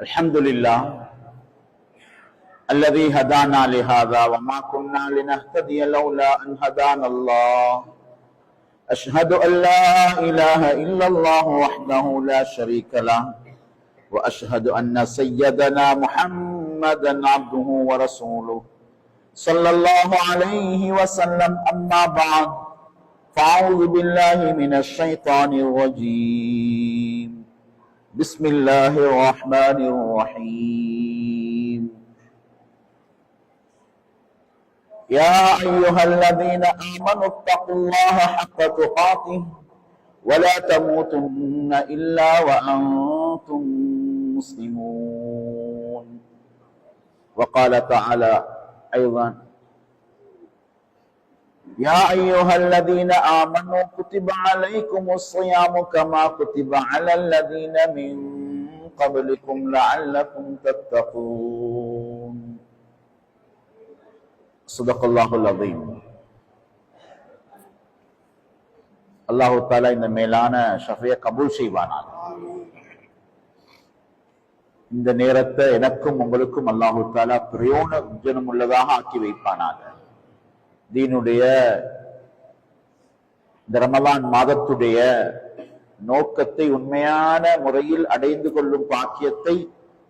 الحمد لله الذي هدانا لهذا وما كنا لنهتدي لولا أن هدانا الله أشهد أن لا إله إلا الله وحده لا شريك له وأشهد أن سيدنا محمدا عبده ورسوله صلى الله عليه وسلم. أما بعد فأعوذ بالله من الشيطان الرجيم. بسم الله الرحمن الرحيم. يا أيها الذين آمنوا اتقوا الله حق تقاته ولا تموتن إلا وأنتم مسلمون. وقال تعالى أيضا: يا أيها الذين آمنوا كتب عليكم الصيام كما كتب على الذين من قبلكم لعلكم تتقون. صدق الله العظيم. அல்லாஹு தஆலா இந்த மேலான ஷஃபியை கபூல் செய்வானாக. இந்த நேரத்தை எனக்கும் உங்களுக்கும் அல்லாஹு தஆலா பிரயோஜனம் உள்ளதாக ஆக்கி வைப்பானாக. தீனுடைய இந்த ரமலான் மாதத்துடைய நோக்கத்தை உண்மையான முறையில் அடைந்து கொள்ளும் பாக்கியத்தை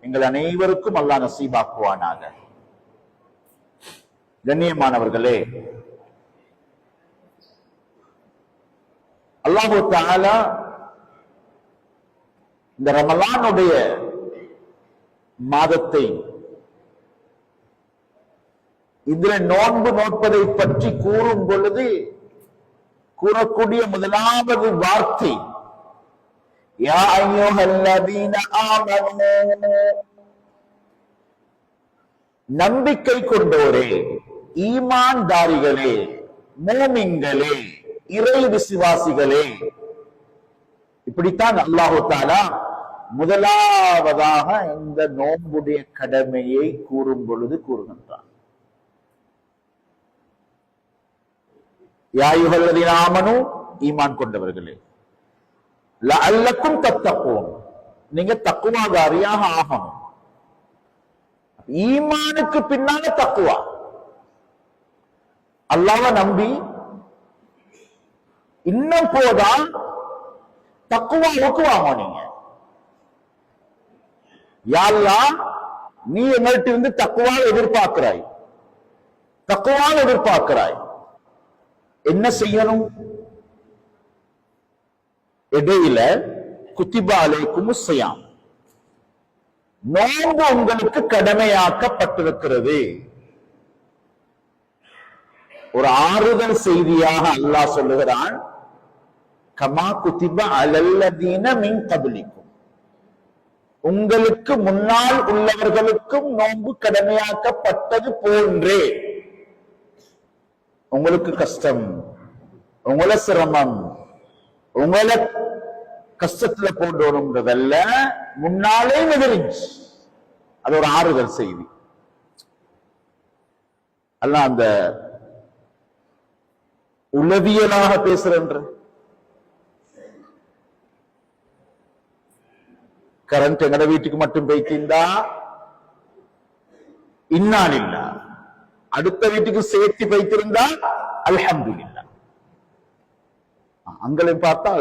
எங்கள் அனைவருக்கும் அல்லாஹ் நசீபாக்குவானாக. கண்ணியமானவர்களே, அல்லாஹு தஆலா இந்த ரமலானுடைய மாதத்தை இதில் நோன்பு நோட்பதை பற்றி கூறும் பொழுது கூறக்கூடிய முதலாவது வார்த்தை யா அய்யுஹல்லதீன ஆமனூ, நம்பிக்கை கொண்டோரே, ஈமான்தாரிகளே, மூமின்களே, இறை விசுவாசிகளே. இப்படித்தான் அல்லாஹு தஆலா முதலாவதாக இந்த நோன்புடைய கடமையை கூறும் பொழுது கூறுகின்றான். யா அய்யுஹல்லதீன ஆமனூ, ஈமான் கொண்டவர்களே, லஅல்லக்கும் தத்தகூன், நீங்க தக்வாதாரியாக ஆகணும். ஈமானுக்கு பின்னால தக்வா. அல்லாஹ்வை நம்பி இன்னும் போதா தக்வாவுக்கு வாங்க. நீங்க யா அல்லாஹ், நீ எங்கள்கிட்ட இருந்து தக்வாவை எதிர்பார்க்கிறாய், தக்வாவை எதிர்பார்க்கிறாய். என்ன செய்யணும்? இடையில குத்திபா அலைக்கும் ஸியாம், நோன்பு உங்களுக்கு கடமையாக்கப்பட்டிருக்கிறது. ஒரு ஆறுதல் செய்தியாக அல்லாஹ் சொல்லுகிறான், கமா குத்திபா அலல்லதீன மின் கப்லிக்கும், உங்களுக்கு முன்னால் உள்ளவர்களுக்கும் நோன்பு கடமையாக்கப்பட்டது போன்றே. உங்களுக்கு கஷ்டம், உங்களை சிரமம், உங்களை கஷ்டத்துல போன்றோம்ன்றதல்ல, முன்னாலே எதிரிச்சு. அது ஒரு ஆறுதல் செய்தி. அல்ல அந்த உளவியலாக பேசுறன்ற கரண்ட் எங்கட வீட்டுக்கு மட்டும் போய்த்திருந்தா இன்னாலில்லா, அடுத்த வீட்டுக்கு சேர்த்து வைத்திருந்தா அல்ஹம்துலில்லாஹ். அங்களையும் பார்த்தா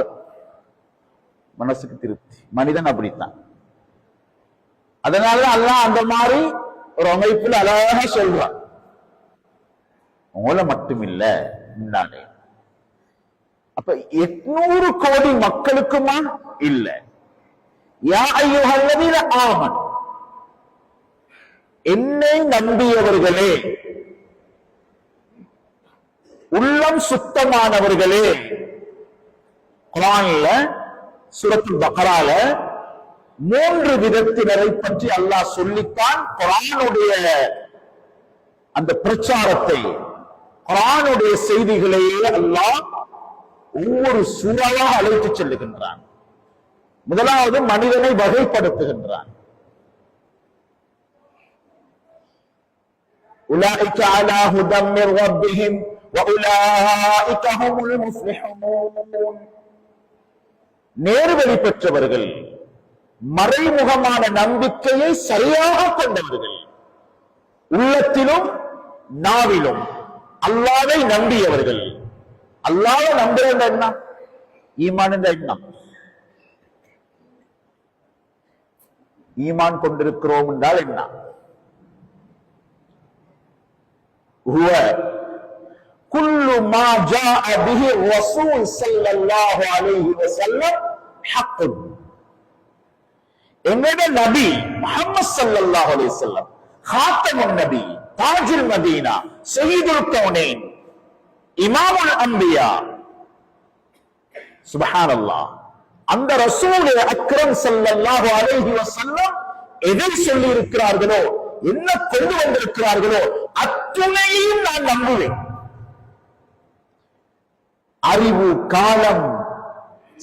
மனசுக்கு திருப்தி. மனிதன் அப்படித்தான். அதனால அல்லாஹ் அந்த மாதிரி ஒரு அமைப்பில் அழகா சொல்றான், உங்களை மட்டும் இல்ல முன்னாலே. அப்ப 800 கோடி மக்களுக்குமா இல்ல. யா அய்யுஹல்லதீன ஆமனூ, என்னை நம்பியவர்களே, உள்ளம் சுத்தமானவர்களே. குர்ஆன்ல சூரத்துல் பக்ரால 3 விதத்தினரை பற்றி அல்லாஹ் சொல்லித்தான் குர்ஆனுடைய அந்த பிரச்சாரத்தை, குர்ஆனுடைய செய்திகளையே அல்லாஹ் ஒவ்வொரு சூறாவாக அழைத்து செல்லுகின்றான். முதலாவது மனிதனை வகைப்படுத்துகின்றான். உலாயிக அலா ஹுதம் மிர் ரப்பிஹிம் வ உலாயிக ஹுமுல் முஃப்லிஹூன், நேர்வழி பெற்றவர்கள், மறைமுகமான நம்பிக்கையை சரியாக கொண்டவர்கள், உள்ளத்திலும் நாவிலும் அல்லாஹ்வை நம்பியவர்கள். அல்லாஹ்வை நம்புறது என்ன? ஈமான் என்ற எண்ணம். ஈமான் கொண்டிருக்கிறோம் என்றால் என்ன? هو كل ما جاء به الرسول صلى الله عليه وسلم حق. என்னோட நபி முஹம்மது ஸல்லல்லாஹு அலைஹி வஸல்லம் காத்தமுன் நபி, தாஜுல் மதீனா, சய்யிதுல் கௌனைன், இமாமுல் அன்பியா, சுப்ஹானல்லாஹ். அந்த ரசூல் அக்ரம் ஸல்லல்லாஹு அலைஹி வஸல்லம் எதை சொல்லி இருக்கிறார்களோ, என்ன கொண்டு வந்திருக்கிறார்களோ அத்துணையும் நான் நம்புவேன். அறிவு, காலம்,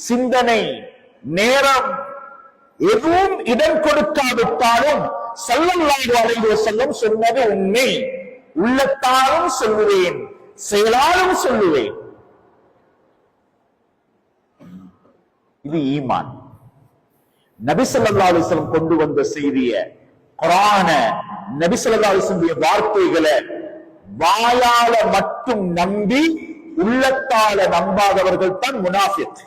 சிந்தனை, நேரம் எதுவும் இடம் கொடுக்காவிட்டாலும் ஸல்லல்லாஹு அலைஹி வஸல்லம் சொன்னது உண்மை. உள்ளத்தாலும் சொல்லுவேன், செயலாலும் சொல்லுவேன். இது ஈமான். நபி ஸல்லல்லாஹு அலைஹி வஸல்லம் கொண்டு வந்த செய்திய, குர்ஆன, நபி ஸல்லல்லாஹு அலைஹி வஸல்லம் வார்த்தைகளை வாயால மட்டும் நம்பி உள்ளத்தால நம்பாதவர்கள் தான் முனாஃபிக்.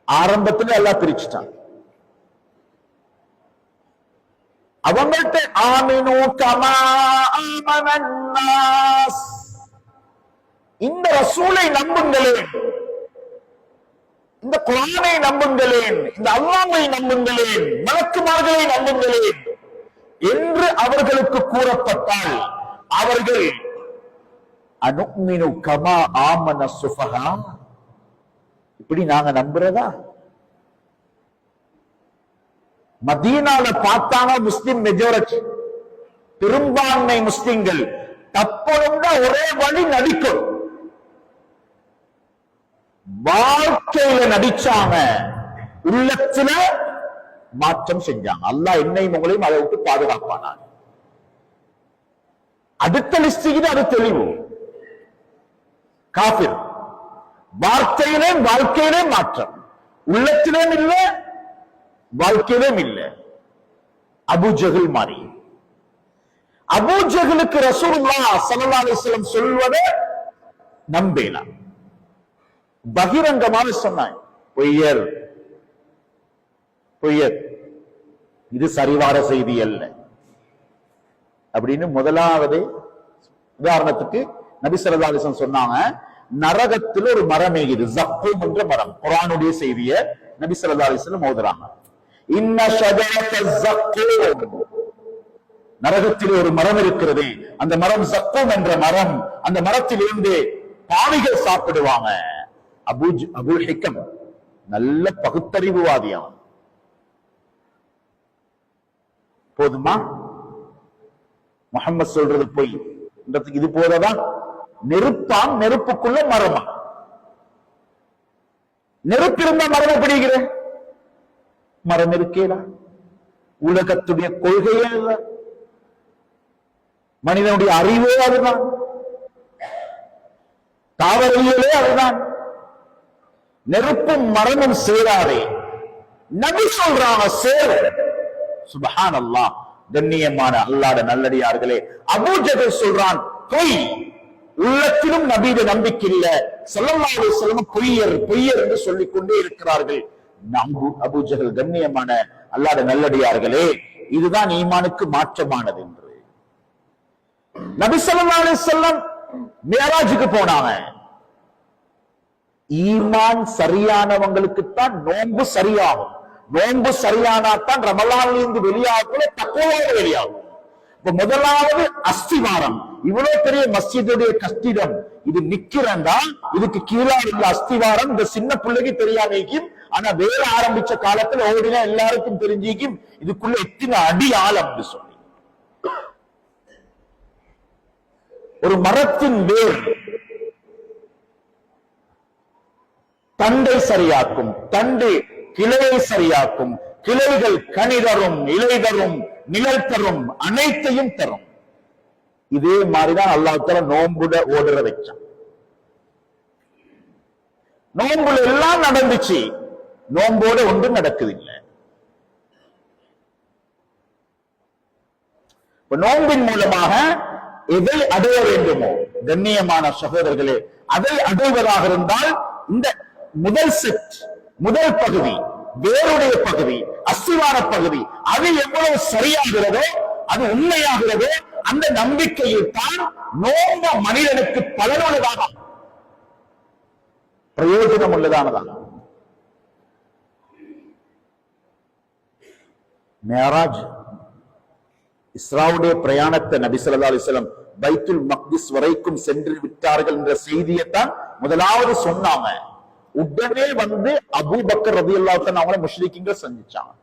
ஆரம்பத்தில் எல்லாம் பிரிச்சுட்டான். அவங்கள்ட்ட ஆமினு கமா ஆமனன் நாஸ், இந்த ரசூலை நம்புங்களேன், இந்த குர்ஆனை நம்புங்களேன், இந்த அல்லாஹ்வை நம்புங்களேன், மலக்குமார்களை நம்புங்களேன் என்று அவர்களுக்கு கூறப்பட்டால் அவர்கள் அனுமினு கமா ஆமன சுஃபஹா, இப்படி நாங்க நம்புறதா? மதீனால பார்த்தாங்க முஸ்லிம் மெஜாரிட்டி, பெரும்பான்மை முஸ்லிம்கள் தப்பணும்னா ஒரே வழி நடிக்கும். வாழ்க்கையில நடிச்சாங்க, உள்ளத்துல மாற்றம் செஞ்சாங்க. அல்லாஹ் என்னையும் உங்களையும் அதை விட்டு பாதுகாப்பானாங்க. அடுத்த லிஸ்டிக்கு அது தெளிவு. காஃபிர் வார்த்தையிலே வாழ்க்கையிலே மாற்றம், உள்ளத்திலும் இல்ல, வாழ்க்கையிலும் இல்ல. அபூ ஜஹல் மாறி. அபூ ஜஹலுக்கு ரசூலுல்லாஹ் ஸல்லல்லாஹு அலைஹி வஸல்லம் சொல்வதை நம்பேனா, பகிரங்கமாக சொன்னான், பொய்யர் பொய்யர், இது சரிவார செய்தி அல்ல அப்படின்னு. முதலாவது உதாரணத்துக்கு நபி ஸல்லல்லாஹு அலைஹி வஸல்லம் சொன்னாங்க, நரகத்தில் ஒரு மரம் ஏகுது, ஜக்கூம் என்ற மரம். குர்ஆனுடைய செய்திய நபி ஸல்லல்லாஹு அலைஹி வஸல்லம் ஓதுறாங்க. இன்ன ஷஜரத ஜக்கூம், நரகத்தில் ஒரு மரம் இருக்கிறது, அந்த மரம் ஜக்கூம் என்ற மரம். அந்த மரத்திலிருந்து பாவிகள் சாப்பிடுவாங்க. அபுல் ஹிக்கம் நல்ல பகுத்தறிவுவாதியான். போதுமா? முஹம்மது சொல்றது பொய், இது போதா? நெருப்பாம், நெருப்புக்குள்ள மரமா? நெருப்பு இருந்த மரம் எப்படிங்கிற மரம் இருக்கேடா? உலகத்துடைய கொள்கையே இல்ல, மனிதனுடைய அறிவே அதுதான், தாவரவியலே அதுதான். நெருப்பும் மரமும் சேராதே. நபி சொல்றாங்க சேரு. சுப்ஹானல்லாஹ். கண்ணியமான அல்லாஹ்வுடைய நல்லடியார்களே, அபூ ஜஹல் சொல்றான் பொய். உள்ளத்திலும் நபியுடைய நம்பிக்கை இல்ல. ஸல்லல்லாஹு அலைஹி வஸல்லம் பொய்யர் பொய்யர் என்று சொல்லிக் கொண்டே இருக்கிறார்கள். அபூ ஜஹல் கண்ணியமான அல்லாஹ்வுடைய நல்லடியார்களே, இதுதான் ஈமானுக்கு மாற்றமானது என்று. நபி ஸல்லல்லாஹு அலைஹி வஸல்லம் மியராஜுக்கு போனாங்க. ஈமான் சரியானவங்களுக்குத்தான் நோன்பு சரியாகும். நோன்பு சரியானாத்தான் ரமலான்ல இருந்து வெளியாகல தக்குவாக வெளியாகும். இப்ப முதலாவது அஸ்திவாரம். இவ்வளவு பெரிய மஸ்ஜிதுடைய கட்டிடம் இது நிக்கிறண்டா, இதுக்கு கீழே உள்ள அஸ்திவாரம் இந்த சின்ன பிள்ளைக்கு தெரியாமைக்கும், ஆனா வேலை ஆரம்பிச்ச காலத்துல ஓடினா எல்லாருக்கும் தெரிஞ்சிக்கும் இதுக்குள்ள எத்தனை அடி ஆழம் சொல்லி. ஒரு மரத்தின் வேர் தண்டை சரியாக்கும், தண்டு கிளையை சரியாக்கும், கிளைகள் கனி தரும், இலை தரும், நிழல் தரும், அனைத்தையும் தரும். இதே மாதிரிதான் அல்லாஹ் தஆலா நோன்புட ஓடுற வச்சான். நோன்புல எல்லாம் நடந்துச்சு, நோம்போட ஒன்றும் நடக்குது இல்லை. நோன்பின் மூலமாக எதை அடைய வேண்டுமோ கண்ணியமான சகோதரர்களே, அதை அடைவதாக இருந்தால் இந்த முதல் செட், முதல் பகுதி, வேருடைய பகுதி, அஸ்திவார பகுதி, அது எவ்வளவு சரியாகிறதோ, அது உண்மையாகிறதோ, அந்த நம்பிக்கையில் தான் நோம்ப மனிதனுக்கு பலனுள்ளதாக, பிரயோஜனம் உள்ளதானதான். மேராஜ், இஸ்ராவுடைய பிரயாணத்தை நபி ஸல்லல்லாஹு அலைஹி வஸல்லம் பைத்துல் மக்திஸ் வரைக்கும் சென்று விட்டார்கள் என்ற செய்தியைத்தான் முதலாவது சொன்னாங்க. உடனே வந்து அபூபக்கர் ரலியல்லாஹு அன்ஹு அவங்கள முஷ்ரிக்கீன்கள் சந்திச்சாங்க.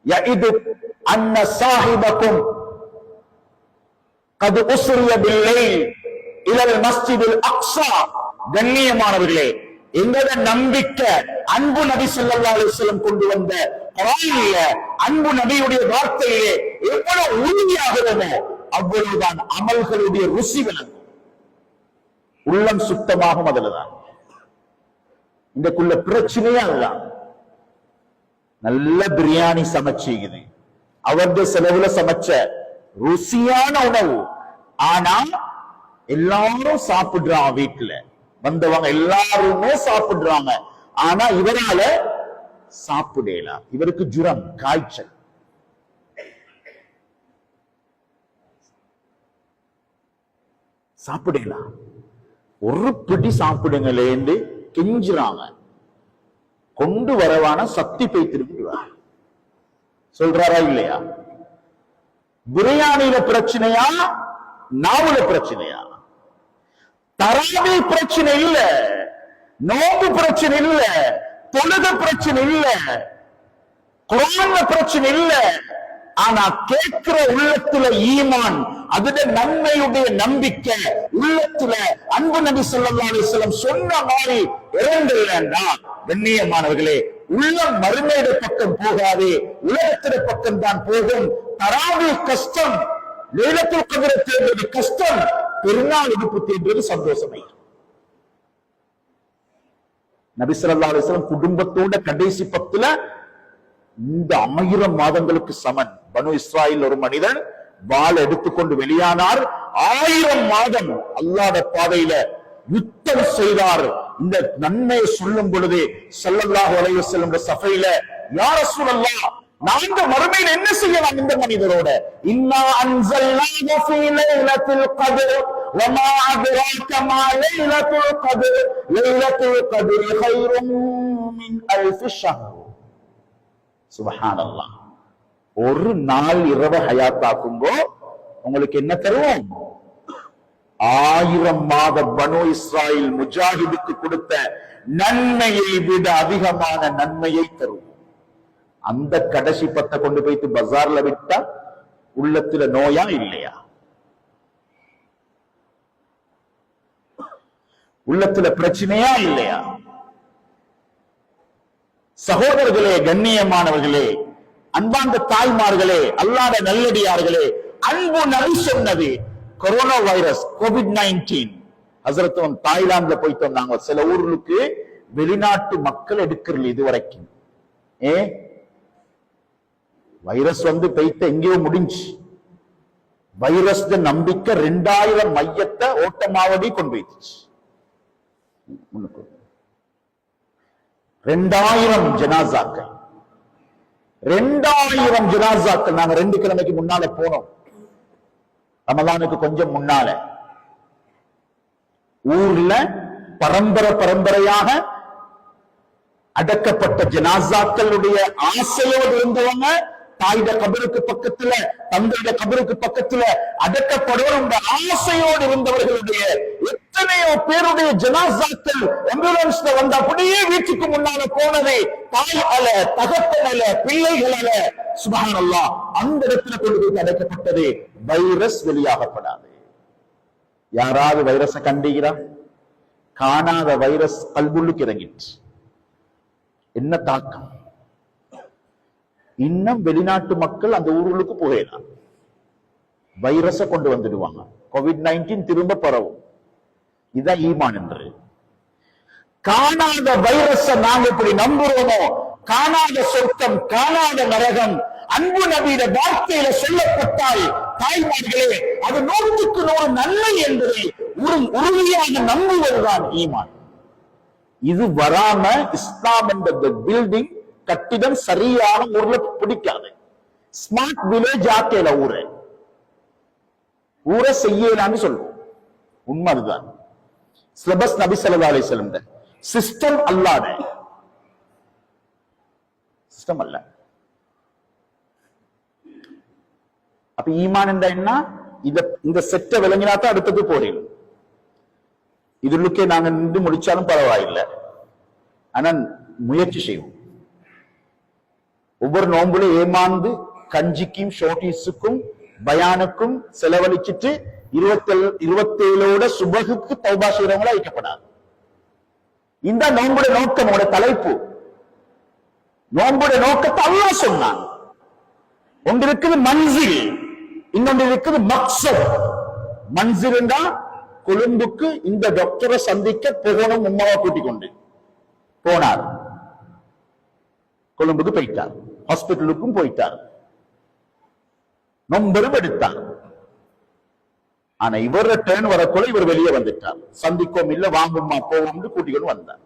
யஇது அன்ன சாஹிபக்கும் கத் உஸ்ரிய பில்லைல் இலல் மஸ்ஜிதில் அக்ஸா. கண்ணியமானவர்களே, எங்களோட நம்பிக்கை அன்பு நபி ஸல்லல்லாஹு அலைஹி வஸல்லம் கொண்டு வந்த குர்ஆனில அன்பு நபியுடைய வார்த்தையிலே எவ்வளவு உறுதியாகிறதோ அவ்வளவுதான் அமல்களுடைய ருசி விளங்கும், உள்ளம் சுத்தமாகும். அதுலதான் இந்தக்குள்ள பிரச்சனையே அதுதான். நல்ல பிரியாணி சமைச்சுக்குது, அவருடைய செலவுல சமைச்ச ருசியான உணவு, ஆனா எல்லாரும் சாப்பிடுறாங்க, வீட்டுல வந்தவங்க எல்லாருமே சாப்பிடுறாங்க, ஆனா இவரால சாப்பிடலாம், இவருக்கு ஜுரம், காய்ச்சல். சாப்பிடலாம், ஒரு பிடி சாப்பிடுங்களேன்னு கெஞ்சுறாங்க. கொண்டு வரவான சக்தி பெய்திருக்கிறார். சொல்றாரா இல்லையா? பிரியாணியில பிரச்சனையா, நாவுல பிரச்சனையா? தராவி பிரச்சனை இல்ல, நோம்பு பிரச்சனை இல்ல, தொழுக பிரச்சனை இல்ல, குர்ஆன்ல பிரச்சனை இல்ல, ஆனா கேட்கிற உள்ளத்துல ஈமான், அதுட நன்மையுடைய நம்பிக்கை உள்ளத்துல அன்பு நபி ஸல்லல்லாஹு அலைஹி வஸல்லம் சொன்ன மாதிரி இறங்கலன்னா, கண்ணியமானவர்களே, உள்ளம் மறுமையிட பக்கம் போகாதே, உலகத்திட பக்கம் தான் போகும். தராவி கஷ்டம், லைலத்துல் கத்ர் தேடுவது கஷ்டம், பெருநாள் விடுப்பு தேடுவது சந்தோஷமை. நபி ஸல்லல்லாஹு அலைஹி வஸல்லம் குடும்பத்தோட கடைசி பத்துல இந்த 1000 மாதங்களுக்கு சமன். பனு இஸ்ராயில் ஒரு மனிதன் வாள் எடுத்துக்கொண்டு வெளியானார், 1000 மாதம் அல்லாஹ்வுடைய பாதையில யுத்தம் செய்தார். இந்த நன்மையை சொல்லும் பொழுது ஸல்லல்லாஹு அலைஹி வஸல்லம் சஃபையில, யா ரசூலல்லாஹ், நாங்க மறுமையில் என்ன செய்யலாம் இந்த மனிதரோட? இன்னா அன்ஸல்னாஹு ஃபீ லைலத்துல் கத்ர் வமா அத்ராக மா லைலத்துல் கத்ர் லைலத்துல் கத்ர் கைரும் மின் அல்ஃப் ஷஹர். சுப்ஹானல்லாஹ். ஒரு நாள் இரவு ஹயாத்தாக்கும்போ உங்களுக்கு என்ன தருவோம்? 1000 மாத பனு இஸ்ராயில் முஜாஹிதுக்கு கொடுத்த நன்மையை விட அதிகமான நன்மையை தருவோம். அந்த கடைசி பத்தை கொண்டு போய்த்து பஜார்ல விட்டா உள்ளத்துல நோயா இல்லையா? உள்ளத்துல பிரச்சனையா இல்லையா? சகோதரர்களே, கண்ணியமானவர்களே, அன்பார்ந்த தாய்மார்களே, அல்லாஹ்வுடைய நல்லடியார்களே, அன்பு நபி சொன்னது கொரோனா வைரஸ் கோவிட்-19. ஹஸரத்தும் தாய்லாந்துல போயிட்டோம் நாங்க. சில ஊர்களுக்கு வெளிநாட்டு மக்கள் எடுக்கிறல இதுவரைக்கும். வைரஸ் வந்து பெய்த எங்கேயோ முடிஞ்சு. வைரஸ் நம்பிக்கை 2000 மையத்தை ஓட்டமாவடி கொண்டு போயிடுச்சு. 2000 ஜனாசாக்கள், 2000 ஜனாசாக்கள். நாங்க 2 கிழமைக்கு முன்னால போனோம், ரமலானுக்கு கொஞ்சம் முன்னால. ஊர்ல பரம்பரையாக அடக்கப்பட்ட ஜனாசாக்களுடைய ஆசையோடு இருந்தவங்க தாயிட கபருக்கு பக்கத்துல, தந்தையிட கபருக்கு பக்கத்துல அடக்கப்படுவோம் ஆசையோடு இருந்தவர்களுடைய எத்தனையோ பேருடைய ஜனாசாக்கள் ஆம்புலன்ஸ்ல வந்து அப்படியே வீட்டுக்கு முன்னால போனது. தாய் அல, தகப்பன் அல, பிள்ளைகள் அல. சுப்ஹானல்லாஹ். அந்த இடத்துல கொண்டு போய் அடக்கப்பட்டது. வைரஸ் வெளியாகப்படாது. யாராவது வைரஸ கண்டீங்களா? காணாத வைரஸ் கல்புள்ளுக்கு இறங்கிட்டு என்ன தாக்கம்? இன்னும் வெளிநாட்டு மக்கள் அந்த ஊர்களுக்கு போகலாம், வைரஸ கொண்டு வந்துடுவாங்க. கோவிட்-19 திரும்ப பரவும். இதான் ஈமான் என்று. காணாத வைரஸ நாங்க இப்படி நம்புறோமோ, காணாத சொர்க்கம், காணாத நரகம், அன்பு நபியிட வார்த்தையில சொல்லப்பட்டால் தாய்மார்களே அது 100க்கு 100 நன்மை என்பதை உறுதியாக நம்புவதுதான் ஈமான். இது வராம இஸ்லாம் என்ற பில்டிங் கட்டிடம் சரியான ஊர்ல பிடிக்காது. ஸ்மார்ட் வில்லேஜ் ஆக்கேல ஊரை செய்யலான்னு சொல்லுவோம். உண்மை அதுதான். சிலபஸ் நபி ஸல்லல்லாஹு அலைஹி வஸல்லம் சிஸ்டம் அல்லாத சிஸ்டம் அல்ல. அப்ப ஈமான் என்ன? இந்த செட்டை விளங்கினாத்தான் அடுத்தது போறீங்க. இதுலுக்கே நாங்க நின்று முடிச்சாலும் பரவாயில்லை, ஆனா முயற்சி செய்வோம். ஒவ்வொரு நோம்புல ஏமாந்து கஞ்சிக்கும் ஷோட்டீஸுக்கும் பயானுக்கும் செலவழிச்சிட்டு 27ஓட சுபகுக்கு தௌபா செய்யறவங்களா வைக்கப்படாது. இந்த நோம்புடைய நோக்கம், தலைப்பு நோம்புடைய நோக்கத்தை அல்லாஹ் சொன்னான். ஒன்று இருக்குது மன்சில், இன்னொன்று இருக்குது மக்சத். மன்சில் என்றா கொழும்புக்கு இந்த டாக்டரை சந்திக்க போகணும். உம்மாவை கூட்டிக் கொண்டு போனார், கொழும்புக்கு போயிட்டார், ஹாஸ்பிட்டலுக்கும் போயிட்டார், நொம்பரும் எடுத்தார். ஆனா இவர டேர்ன் வரக்குள்ள இவர் வெளியே வந்துட்டார். சந்திக்கும் இல்ல, வாங்குமா போவோம் கூட்டிக்கொண்டு வந்தார்.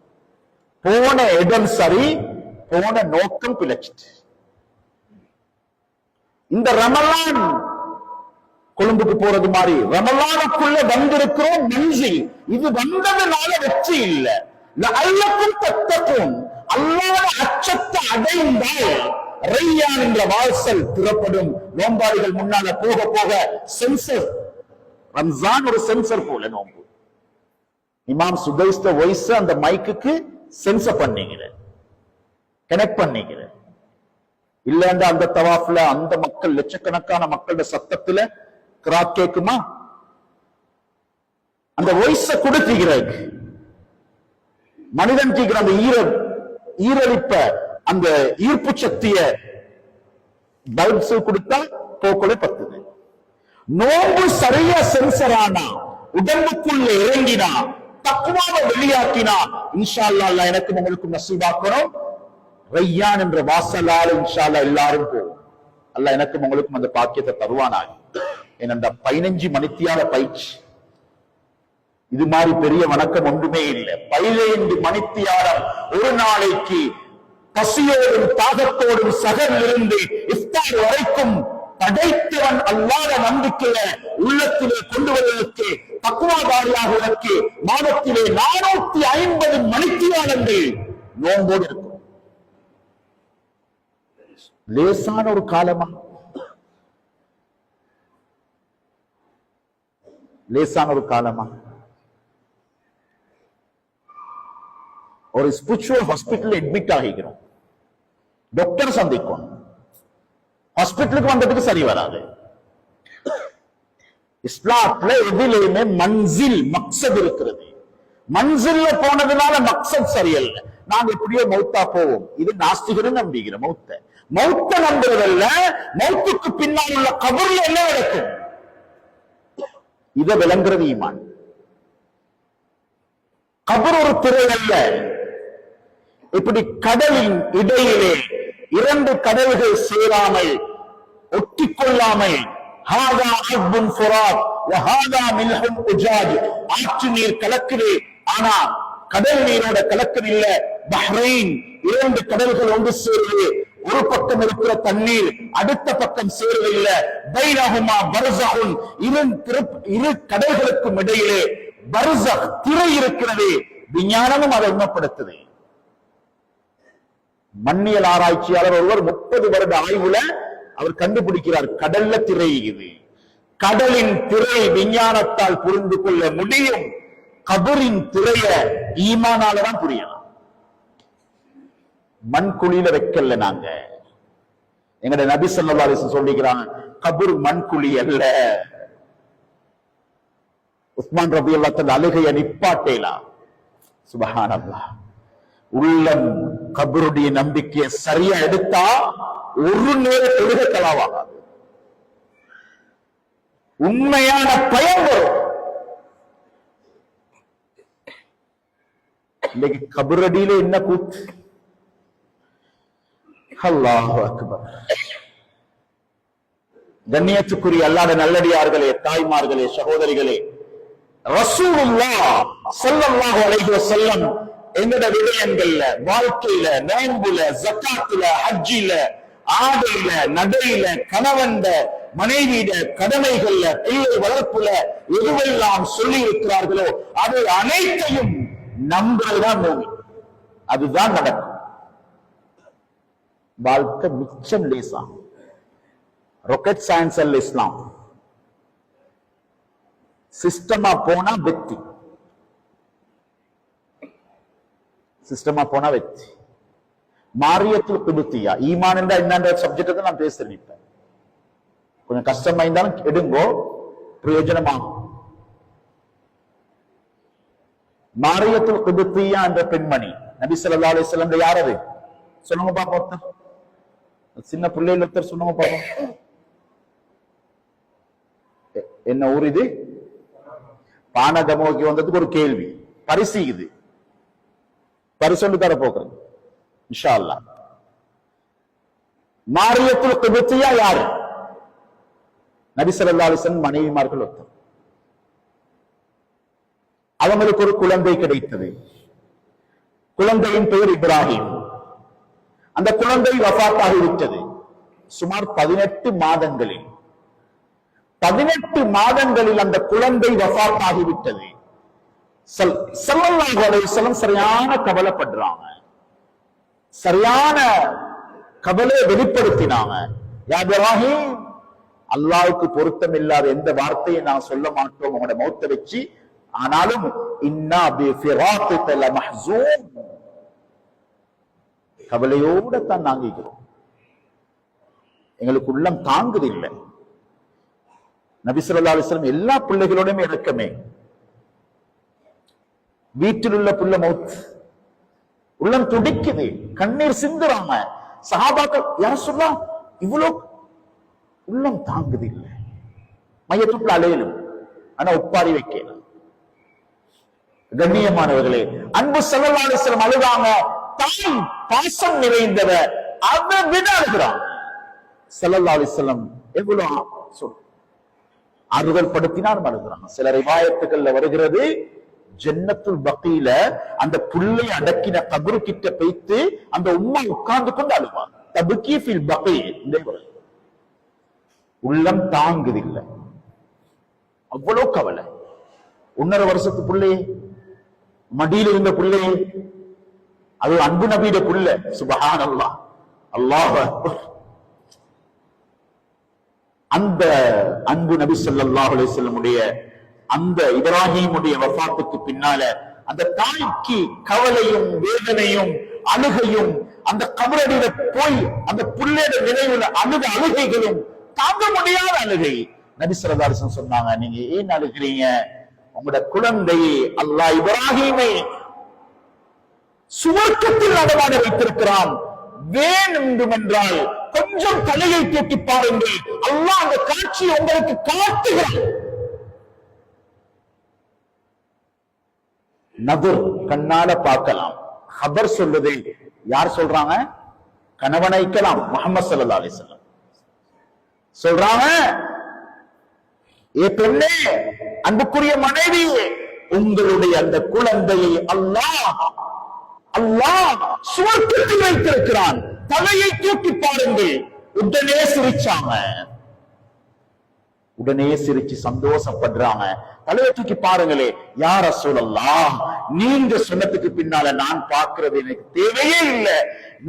போன இடம் சரி, போன நோக்கம் பிழைச்சிட்டு. இந்த ரமலான் கொழும்புக்கு போறது மாதிரி ரமலானுக்குள்ள வந்திருக்கிறோம். மன்சில் இது வந்ததுனால வெற்றி இல்ல. அல்லக்கும் தத்தக்கும் அல்லாத அச்சத்தை அடைந்தால் ரையான் என்ற வாசல் திறப்படும். நோம்பாளிகள் முன்னால போக போக சென்சர், ரம்ஜான் ஒரு சென்சர் போல நோம்பு. இமாம் சுகைஸ்ட வாய்ஸ் அந்த மைக்குக்கு சென்சர் பண்ணிக்கிற, கனெக்ட் பண்ணிக்கிற. இல்லைன்னா அந்த தவாஃப்ல அந்த மக்கள் லட்சக்கணக்கான மக்களோட சத்தத்துல கிராக் கேக்குமா? அந்த வாய்ஸ கொடுத்துகிற மனிதன் கேட்கிற அந்த ஈரழிப்ப, அந்த ஈர்ப்பு சக்திய பல்ப்ஸ் கொடுத்தா போக்குள்ள பத்துது. நோம்பு சரியா சென்சர் ஆனா, உடம்புக்குள்ள இறங்கினா, தக்குவாவை வெளியாக்கினா, இன்ஷா அல்லாஹ் எனக்கும் உங்களுக்கும் நசீபாக்கணும். ரையான் என்ற வாசலால் இன்ஷா அல்லாஹ் எல்லாரும் போவோம். அல்லாஹ் எனக்கும் உங்களுக்கும் அந்த பாக்கியத்தை தருவானாக. ஏனென்ற 15 மணித்தியால பயிற்சி, இது மாதிரி பெரிய வணக்கம் ஒன்றுமே இல்லை. 15 மணித்தியாலம் ஒரு நாளைக்கு பசியோடும் தாகத்தோடும் சகரிலிருந்து இஃப்தார் வரைக்கும் படைத்தவன் அல்லாத நம்பிக்கைய உள்ளத்திலே கொண்டு வருவதற்கு, தக்குவாதாரியாகுவதற்கு மாதத்திலே 450 மணித்தியாலங்கள் நோம்போடு இருக்கும். லேசான ஒரு காலமா? லேசான ஒரு காலமா? ஒரு ஸ்பிரிச்சுவல் ஹாஸ்பிட்டல் அட்மிட் ஆகிக்கிறோம், டாக்டர் சந்திக்கும், ஹாஸ்பிட்டலுக்கு வந்ததுக்கு சரி வராது. இஸ்லாத்துல எதிலையுமே மன்சில் மக்சத் இருக்கிறது. மன்சில்ல போனதுனால மக்சத் சரியல்ல. நாங்க எப்படியோ மௌத்தா போவோம், இது நாஸ்திகரும் நம்பிக்கிற மௌத்த நம்புறதல்ல. மௌத்துக்கு பின்னால் உள்ள கபர்ல என்ன நடக்கும் இதை விளங்குறது ஈமான். கபர் ஒரு திரை அல்ல. இப்படி கடலின் இடையிலே 2 கடல்கள் சேராமல், ஒட்டிக்கொள்ளாமல், ஆற்று நீர் கலக்குது, ஆனா கடல் நீரோட கலக்குது இல்ல. பஹ்ரைன் 2 கடல்கள் ஒன்று சேருது. ஒரு பக்கம் இருக்கிற தண்ணீர் அடுத்த பக்கம் சேருவதில்லை. பைனஹுமா பர்ஸஹுன், இரு கடல்களுக்கும் இடையிலே பர்ஸஹ் திரை இருக்கிறது. விஞ்ஞானமும் அதை உணப்படுத்துது. மண்ணியல் ஆராய்ச்சியாளர் ஒருவர் 30 வருட ஆய்வுல அவர் கண்டுபிடிக்கிறார், கடல்ல திரை இது. கடலின் திரை விஞ்ஞானத்தால் புரிந்து கொள்ள முடியும், கபரின் திரைய ஈமானாலதான் புரியலாம். மண் குழியில வைக்கல. நாங்க எங்கட நபி ஸல்லல்லாஹு அலைஹி வஸல்லம் சொல்லிக்கிறாங்க, கபர் மண் குழி அல்ல. உஸ்மான் ரலியல்லாஹு தஆலா அழுகைய நிப்பாட்டேலா. சுப்ஹானல்லாஹ். உள்ளம் கபருடைய நம்பிக்கையை சரியா எடுத்தா ஒரு நேர தொழுக கலாவாகாது. உண்மையான பயம் வரும். இன்னைக்கு கபரடியில என்ன கூத்து! அல்லாஹு அக்பர். கண்ணியத்துக்குரிய அல்லாஹ்வுடைய நல்லடியார்களே, தாய்மார்களே, சகோதரிகளே, ரசூலுல்லாஹ் ஸல்லல்லாஹு அலைஹி வஸல்லம் எங்கட விடயங்கள்ல, வாழ்க்கையில, நோன்புல, ஜக்காத்துல, ஹஜ்ஜில, ஆடையில, நடையில, கணவன்ட மனைவியிட கடமைகள்ல, பிள்ளை வளர்ப்புல எதுவெல்லாம் சொல்லி இருக்கிறார்களோ அது அனைத்தையும் நம்புறதுதான் மூமின். அதுதான் நடக்கும். வாழ்க்கை மிச்சம் லேசா. ராக்கெட் சயின்ஸ் அல்ல இஸ்லாம். சிஸ்டமா போனா வெற்றி. சிஸ்டமா போனா வெற்றி. மாரியத்துல் குபுத்தியா ஈமான் என்றா என்னன்ற சப்ஜெக்ட் நான் பேசுறேன். இப்ப கொஞ்சம் கஷ்டமா இருந்தாலும் எடுங்கோ, பிரயோஜனமாகும். மாரியத்துல் குபுத்தியா என்ற பெண்மணி நபி ஸல்லல்லாஹு அலைஹி வஸல்லம் யார் அது சொல்லுங்க பாப்போம். சின்ன பிள்ளைகள் ஒருத்தர் சொல்லுங்க பாப்போம். என்ன ஊர் இது? பானகமோக்கு வந்ததுக்கு ஒரு கேள்வி, பரிசு இது. பரிசு தர போகிறது இன்ஷா அல்லாஹ். மாரியத்துல் குபுத்தியா யாரு? நபி ஸல்லல்லாஹு அலைஹி வஸல்லம் மனைவிமார்கள் ஒருத்தர். அவங்களுக்கு ஒரு குழந்தை கிடைத்தது. குழந்தையின் பெயர் இப்ராஹிம். அந்த குழந்தை வஃபாத்தாகிவிட்டது. சுமார் 18 மாதங்களில் 18 மாதங்களில் அந்த குழந்தை வஃபாத்தாகிவிட்டது. ஸல்லல்லாஹு அலைஹி வஸல்லம் சரியான கவலைப்படுறாங்க. சரியான கவலையை வெளிப்படுத்தினாங்க. யா இப்ராஹிம், அல்லாஹ்வுக்கு பொருத்தம் இல்லாத எந்த வார்த்தையை நான் சொல்ல மாட்டோம் உங்களோட மௌத்தை வச்சு. ஆனாலும் இன்னா பி ஃபிராத்திக லமஹ்ஸூன், கவலையோட தான் நாங்கிக்கிறோம். எங்களுக்கு உள்ளம் தாங்குது இல்லை. நபி ஸல்லல்லாஹு அலைஹி வஸல்லம் எல்லா பிள்ளைகளோடையும் இறக்கமே. வீட்டில் உள்ள புள்ள மௌத், உள்ளம் துடிக்குது, கண்ணீர் சிந்துறாங்க. சஹாபாக்கள் யார் சொல்லா இவ்வளவு உள்ளம் தாங்குது இல்லை. மையத்துக்குள்ள அலையலும், ஆனா ஒப்பாரி வைக்கணும். கண்ணியமானவர்களே, அன்பு ஸல்லல்லாஹு அலைஹி வஸல்லம் அழுதாங்க. தாய் பாசம் நிறைந்தவர், அதை விட அழுகிறாங்க. ஸல்லல்லாஹு அலைஹி வஸல்லம் எவ்வளவு ஆறுதல் படுத்தினார் அழுகிறாங்க. சில ரிவாயத்துகள்ல வருகிறது, ஜன்னத்துல் பக்கீல அந்த புல்லை அடக்கின கபரு கிட்ட வைத்து அந்த உம்மா உட்கார்ந்து கொண்டு அழுவாங்க. தபுகி ஃபில் பக்கீ. உள்ளம் தாங்குதில்லை, அவ்வளவு கவலை. 1.5 வருஷத்து புள்ளையே, மடியில் இருந்த புள்ளையே, அது அன்பு நபியிட புள்ள. சுப்ஹானல்லாஹ், அல்லாஹ் அக்பர். அந்த அன்பு நபி ஸல்லல்லாஹு அலைஹி வஸல்லம் உடைய அந்த இப்ராஹிமுடைய வஃபாத்துக்கு பின்னால அந்த தாய்க்கு கவலையும் வேதனையும் அழுகையும், அந்த கபரடியில போய் அந்த புள்ளையோட நினைவுல அழுகைகளும் தாங்க முடியாத அழுகை. நபி ஸல்லல்லாஹு அலைஹி வஸல்லம் சொன்னாங்க, நீங்க ஏன் அழுகிறீங்க? உங்களோட குழந்தை அல்லாஹ் இப்ராஹிமை சுவர்க்கத்தில் நடமாட வைத்திருக்கிறான். வேண்டுமென்றால் கொஞ்சம் தலையை தூக்கி பாருங்கள், அல்லாஹ் அந்த காட்சியை உங்களுக்கு காட்டுகிறான். நபர் கண்ணால பார்க்கலாம். ஹபர் சொல்லுது, யார் சொல்றாங்க? கணவனைக்கலாம் முஹம்மது ஸல்லல்லாஹு அலைஹி வஸல்லம் சொல்றாங்க, ஏ பெண்ணே, அன்புக்குரிய மனைவி, உங்களுடைய அந்த குழந்தையை அல்லாஹ் சுவர்க்கத்தில் வைத்திருக்கிறான். தலையை தூக்கி பாருங்கள். உடனே சிரிச்சாங்க, உடனே சிரிச்சு சந்தோஷப்படுறாங்க. தலையை தூக்கி பாருங்களே. யா ரசூலல்லாஹ், நீங்க சொன்னதுக்கு பின்னால நான் பார்க்கிறது எனக்கு தேவையே இல்லை.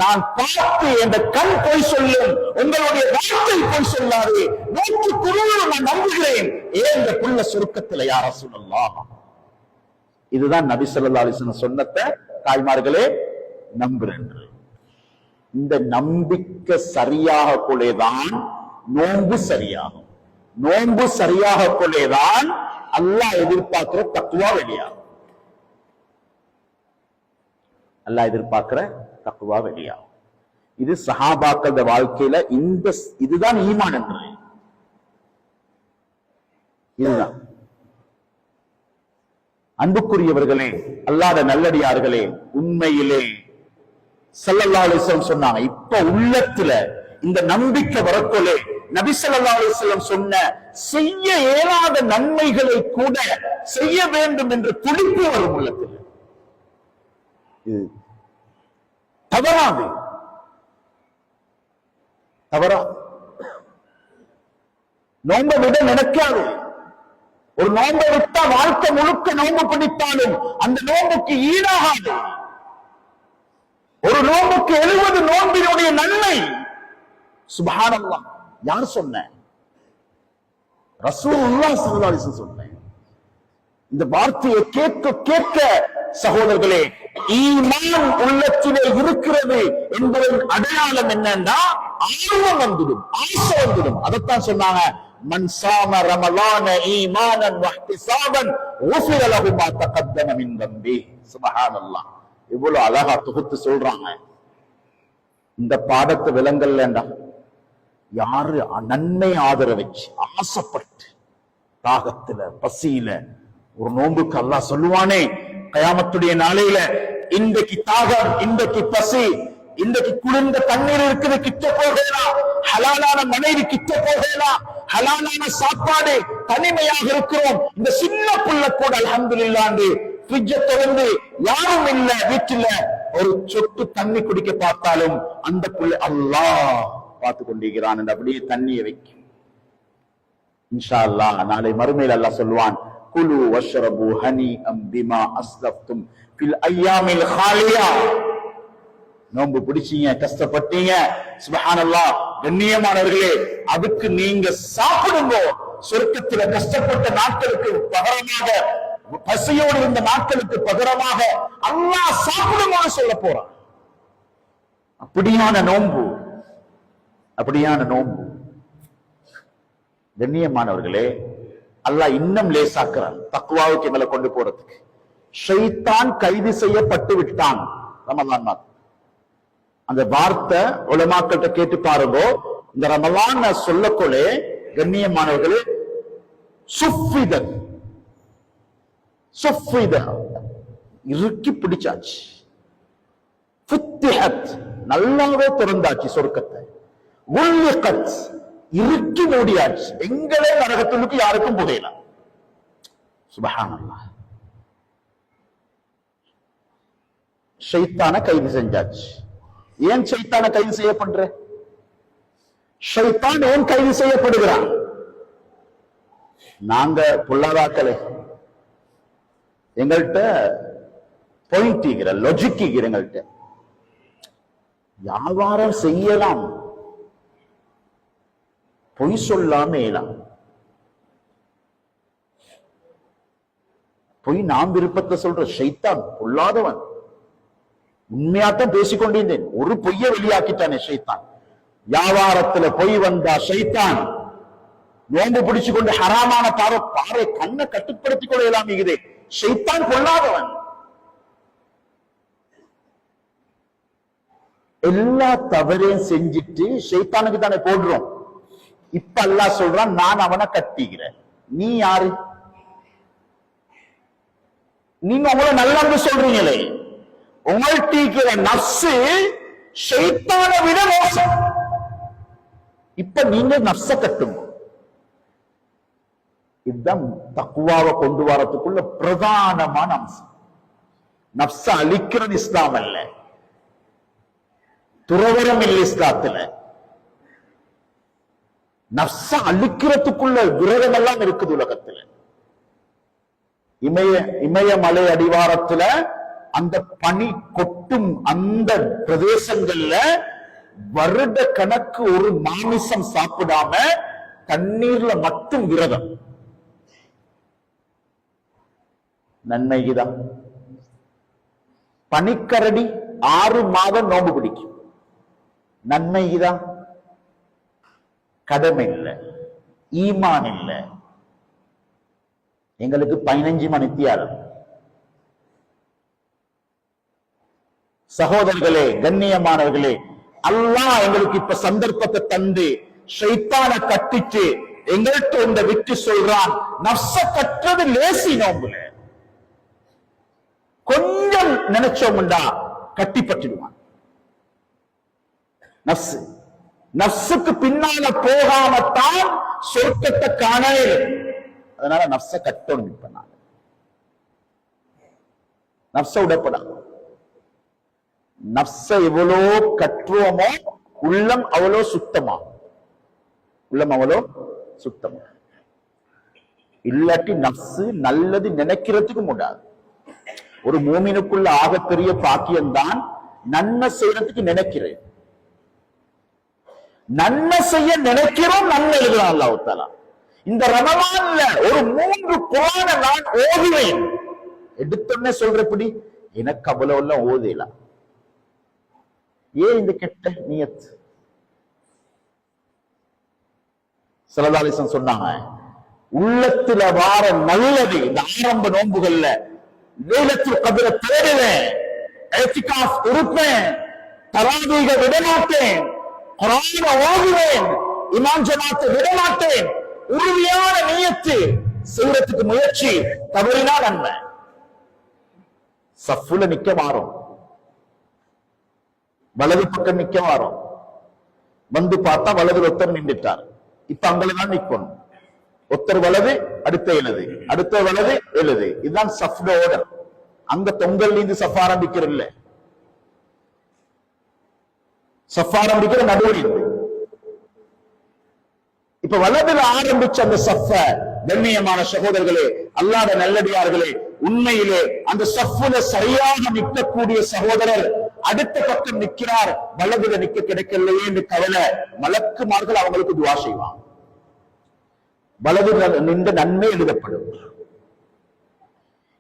நான் பார்த்து என்ற கண் போய் சொல்லும், உங்களுடைய வார்த்தை போய் சொல்லாது. 100% நான் நம்புகிறேன். ஏன் இந்த புள்ள சுருக்கத்துல யா ரசூலல்லாஹ். இதுதான் நபி ஸல்லல்லாஹு அலைஹி வஸல்லம் சொன்னத தாய்மார்களே நம்புறேன். இந்த நம்பிக்கை சரியாக கொள்ளேதான் நோன்பு சரியாகும். நோன்பு சரியாக கொள்ளேதான் அல்லாஹ் எதிர்பார்க்கிற தக்வா வெளியாகும். அல்லாஹ் எதிர்பார்க்கிற தக்வா வெளியாகும். இது சஹாபாக்கள் வாழ்க்கையில இதுதான் ஈமான் என்று. இதுதான் அன்புக்குரியவர்களே, அல்லாஹ்வுடைய நல்லடியார்களே, உண்மையிலே ஸல்லல்லாஹு அலைஹி வஸல்லம் சொன்னாங்க, இப்ப உள்ளத்துல இந்த நம்பிக்கை வரக்கொள்ளே நபி ஸல்லல்லாஹு அலைஹி வஸல்லம் சொன்ன செய்ய இயலாத நன்மைகளை கூட செய்ய வேண்டும் என்ற துடிப்பு வரும் உள்ளத்தில். இது தவறாது, தவறாது. நோன்பை விட நினைக்காது. ஒரு நோன்பை விட்டா வாழ்க்கை முழுக்க நோன்பு பிடித்தாலும் அந்த நோன்புக்கு ஈடாகாது. ஒரு நோன்புக்கு 70 நோன்பினுடைய நன்மை. சுப்ஹானல்லாஹ். யார் சொன்ன? ரசூலுல்லாஹ் ஸல்லல்லாஹு அலைஹி வஸல்லம் சொன்ன இந்த வார்த்தையை கேட்க கேட்க சகோதரர்களே, ஈமான் உள்ளத்திலே இருக்கிறது என்பதன் அடையாளம் என்னன்னா ஆர்வம் வந்துடும், ஆசை வந்துடும். அதைத்தான் சொன்னாங்க, மன் சாம ரமலான ஈமானன் வஹ்திசாபன் உஃபிர லஹு மா தகத்தம மின் தம்பி. சுப்ஹானல்லாஹ். இவ்வளவு அழகா தொகுத்து சொல்றாங்க. இந்த பாடத்தை விளங்கல்லண்டா யாரு நன்மை ஆதரவச்சு ஆசைப்பட்டு தாகத்துல பசியில ஒரு நோன்புக்கு அல்லாஹ் சொல்லுவானே கயாமத்துடைய நாளையில, இன்றைக்கு தாகம், இன்றைக்கு பசி, இன்றைக்கு குளிர்ந்த தண்ணீர் இருக்குது, கிட்ட போகலாம், ஹலாலான மனைவி கிட்ட போகலாம், ஹலாலான சாப்பாடு, தனிமையாக இருக்கிறோம். இந்த சின்ன புள்ள கூட அல்ஹம்துலில்லாஹ் ஃப்ரிட்ஜை திறந்து யாரும் இல்ல வீட்டுல ஒரு சொட்டு தண்ணி குடிக்க பார்த்தாலும் அந்த புள்ள அல்லாஹ் பார்த்து கொண்டிருக்கிறான் என்று அப்படியே தண்ணியை வைக்கும். இன்ஷா அல்லாஹ் நாளை மறுமையில் அல்லாஹ் சொல்வான், குலு வஷ்ரபு ஹனீஅம் பிமா அஸ்லஃப்தும் ஃபில் அய்யாமில் ஹாலியா. நோன்பு பிடிச்சீங்க, கஷ்டப்பட்டீங்க, சுப்ஹானல்லாஹ். கண்ணியமானவர்களே, அதுக்கு நீங்க சாப்பிடுங்க. சொர்க்கத்துல கஷ்டப்பட்ட நாட்களுக்கு பகரமாக, பசியோடு இருந்த நாட்களுக்கு பகரமாக அல்லாஹ் சாப்பிடுமாறு சொல்ல போறான். அப்படியான நோன்பு, அப்படியான நோன்பு. கண்ணியமானவர்களே, அல்லாஹ் இன்னும் லேசாக்குறான் தக்வாவுக்கு எங்களை கொண்டு போறதுக்கு. ஷைத்தான் கைது செய்யப்பட்டு விட்டான் ரமலான் மாதம். அந்த வார்த்தை உலமாக்கள்கிட்ட கேட்டு பாருங்க. இந்த ரமலான் சொல்லக்கொள்ளே கண்ணியமானவர்களே, சுஃபிதன் இறுக்கி பிடிச்சாச்சு, ஃபுத்திஹத் நல்லாவே திறந்தாச்சு சொர்க்கத்தை, உல்லிகத் இறுக்கி மூடியாச்சு, எங்களே நரகத்துக்கு யாருக்கும் புகையலாம். சுப்ஹானல்லாஹ். ஷைத்தான கைது செஞ்சாச்சு. ஏன் ஷைத்தான கைது செய்யப்படுற? ஷைத்தான் ஏன் கைது செய்யப்படுகிறான்? நாங்க பொல்லாதாக்களே, எங்கள்கிட்ட பாயிண்ட் ஈகிற லாஜிக் ஈகிற, எங்கள்கிட்ட வியாபாரம் செய்யலாம், பொய் சொல்லாம ஏலாம். பொய் நாம் விருப்பத்தை சொல்ற ஷைத்தான் பொல்லாதவன். உண்மையாத்தான் பேசிக்கொண்டிருந்தேன், ஒரு பொய்ய வெளியாக்கிட்டானே ஷைத்தான். வியாபாரத்துல பொய் வந்தா ஷைத்தான். நோன்பு பிடிச்சு கொண்டு ஹராமான பாறை கண்ணை கட்டுப்படுத்திக் கொள்ளலாம். இது ஷைத்தான் பொல்லாதவன். எல்லா தவறையும் செஞ்சிட்டு ஷைத்தானுக்கு தானே போடுறோம். இப்ப அல்லாஹ் சொல்றான், நான் அவனை கட்டிக்கிறேன். நீ யாரு? நீங்க உங்களை நல்லது சொல்றீங்களே, உங்கள்கிட்ட நஃப்ஸ் ஷைத்தானை விட மோசம். இப்ப நீங்க நஃப்ஸ கட்டுங்க. இதுதான் தக்வாவை கொண்டு வரதுக்குள்ள பிரதானமான அம்சம். நஃப்ஸ அழிக்கிறது இஸ்லாம் அல்ல, துறவரம் இல்லை இஸ்லாத்துல. நஃப்ஸ அழிக்கிறதுக்குள்ள விரதம் எல்லாம் இருக்குது உலகத்துல. இமயமலை அடிவாரத்துல அந்த பனி கொட்டும் அந்த பிரதேசங்கள்ல வருட கணக்கு ஒரு மாமிசம் சாப்பிடாம தண்ணீர்ல மட்டும் விரதம். நன்மைதான். பனிக்கரடி 6 மாதம் நோன்பு பிடிக்கும். நன்மைதான். கடமை இல்லை, ஈமான் இல்லை. எங்களுக்கு 15 மணித்தியாலம். சகோதரர்களே, கண்ணியமானவர்களே, அல்லாஹ் எங்களுக்கு இப்ப சந்தர்ப்பத்தை தந்து ஷைத்தான கட்டிட்டு எங்கள்கிட்ட இந்த விட்டு சொல்றான், நஃப்ஸ கட்டுறது லேசி நோம்புல. கொஞ்சம் நினைச்சோம்டா கட்டிப்பட்டுடுவான் நஃப்ஸ். நஃப்ஸுக்கு பின்னால போகாமத்தான் சொர்க்கத்தை காணவே. அதனால நஃப்ஸ கட்டணும். இப்ப நான் நஃப்ஸ விடப்படாது. நஃப்ஸ எவ்வளோ கற்றுவோமோ உள்ளம் அவ்வளோ சுத்தமா, உள்ளம் அவ்வளோ சுத்தமா. இல்லாட்டி நஃப்ஸு நல்லது நினைக்கிறதுக்கு முடியாது. ஒரு மூமினுக்குள்ள ஆகப்பெரிய பாக்கியம்தான் நன்மை செய்யறதுக்கு நினைக்கிறேன். நன்மை செய்ய நினைக்கிறோம், நன்மை எழுதலாம். அல்லாஹ் தஆலா இந்த ரமலான்ல ஒரு 3 குர்ஆன நான் ஓதுவேன். எடுத்தோன்னே சொல்றபடி எனக்கு அவ்வளவு எல்லாம் ஓதலாம். ஏன் இந்த கெட்ட நியத்? ஸல்லல்லாஹு அலைஹி வஸல்லம் சொன்னாங்க, உள்ளத்துல வார நல்லது இந்த ஆரம்ப நோன்புகள்ல லைலத்துல் கத்ர தேடுவேன், இஃதிகாஃப் இருப்பேன், தராவீஹ விட மாட்டேன், குர்ஆனை ஓதுவேன், இமாம் ஜமாத்தை விட மாட்டேன். உறுதியான நியத்து செய்யறதுக்கு முயற்சி, தவறினா நன்மை. சஃப்புல நிக்க மாறும், வலது பக்கம் நிக்க மாறும். வந்து பார்த்தா வலது ஒருத்தர் நின்றுட்டார். இப்ப அங்கதான் நிக்கணும். ஒருத்தர் வலது, அடுத்த எழுது, அடுத்த வலது எழுது. இதுதான் சஃப்ட ஓர்டர். அங்க தொங்கல் இருந்து சஃப் ஆரம்பிக்கிறல்ல, சஃப் ஆரம்பிக்கிற நடுவில் இருந்து. இப்ப வலதுல ஆரம்பிச்ச அந்த சஃப, கண்ணியமான சகோதரர்களே, அல்லாஹ்வுடைய நல்லடியார்களே, உண்மையிலே அந்த சஃப்ல சரியாக நிற்கக்கூடிய சகோதரர் அடுத்த பக்கம் நிற்கிறார், வலதுல நிக்க கிடைக்கலையே என்று கவலை. மலக்குமார்கள் அவங்களுக்கு துஆ செய்வாங்க. வலது நின்ற நன்மை எழுதப்படும்.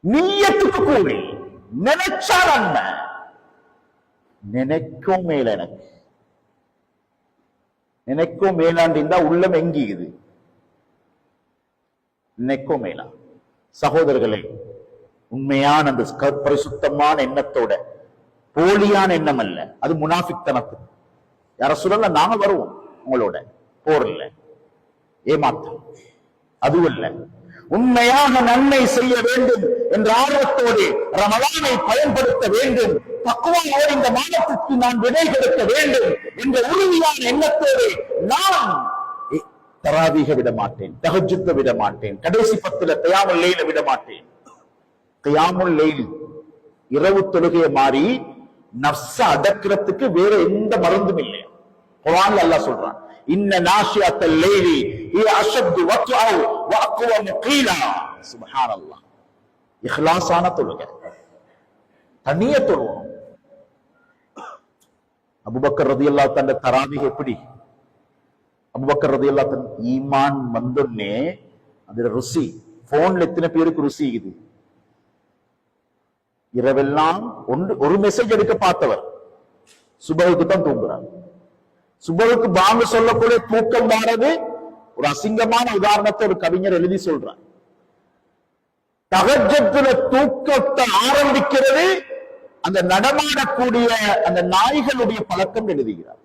நிய்யத்துக்கு கூலி, நினைச்சா நன்மை. நினைக்கும் மேல, எனக்கு நினைக்கும் மேலாண்டு இருந்தா உள்ளம் எங்கியுது. நினைக்கும் மேலா சகோதரர்களே, உண்மையான அந்த பரிசுத்தமான எண்ணத்தோட, போலியான எண்ணம் அல்ல, அது முனாஃபிக்தனத்து. யார சொல்லல நாங்க வருவோம் உங்களோட போர் இல்ல, ஏமாற்றம் அதுவல்ல. உண்மையாக நன்மை செய்ய வேண்டும் என்ற ஆர்வத்தோடு ரமலானை பயன்படுத்த வேண்டும், தக்வாவோடு இந்த மாதத்திற்கு நான் விடை கொடுக்க வேண்டும் என்ற உறுதியான எண்ணத்தோடு நான் தராவீக விட மாட்டேன், தஹஜ்ஜுத விட மாட்டேன், கடைசி 10 கியாமுல் லைல விட மாட்டேன். கியாமுல் லைல் இரவு தொழுகையை மாறி நஃப்ஸ அடக்கிறதுக்கு வேற எந்த மருந்தும் இல்லை. குர்ஆன்ல அல்லாஹ் சொல்றான், இன்ன நாஷியத்தல் லைலி ஹிய அஷத்து வத்ஆ வ அக்வம் கீலா. சுப்ஹானல்லாஹ். இக்லாஸான தொழுகை, தனிய தொழுவோம். அபூபக்கர் ரலியல்லாஹு தஆலா தராவீஹ் எப்படி? அபூபக்கர் ரலியல்லாஹு தஆலா ஈமான் வந்தோன்னே அதுல ருசி, போன்ல எத்தனை பேருக்கு ருசி இது? இரவெல்லாம் ஒரு மெசேஜ் எடுக்க பார்த்தவர் சுபஹுக்கு தான் தூங்குறார். சுபஹுக்கு பாங்கு சொல்லக்கூடிய தூக்கம் வாரது ஒரு அசிங்கமான உதாரணத்தை ஒரு கவிஞர் எழுதி சொல்றார். தஹஜ்ஜுதுல தூக்கத்தை ஆரம்பிக்கிறது அந்த நடமாடக்கூடிய அந்த நாய்களுடைய பழக்கம் எழுதுகிறார்.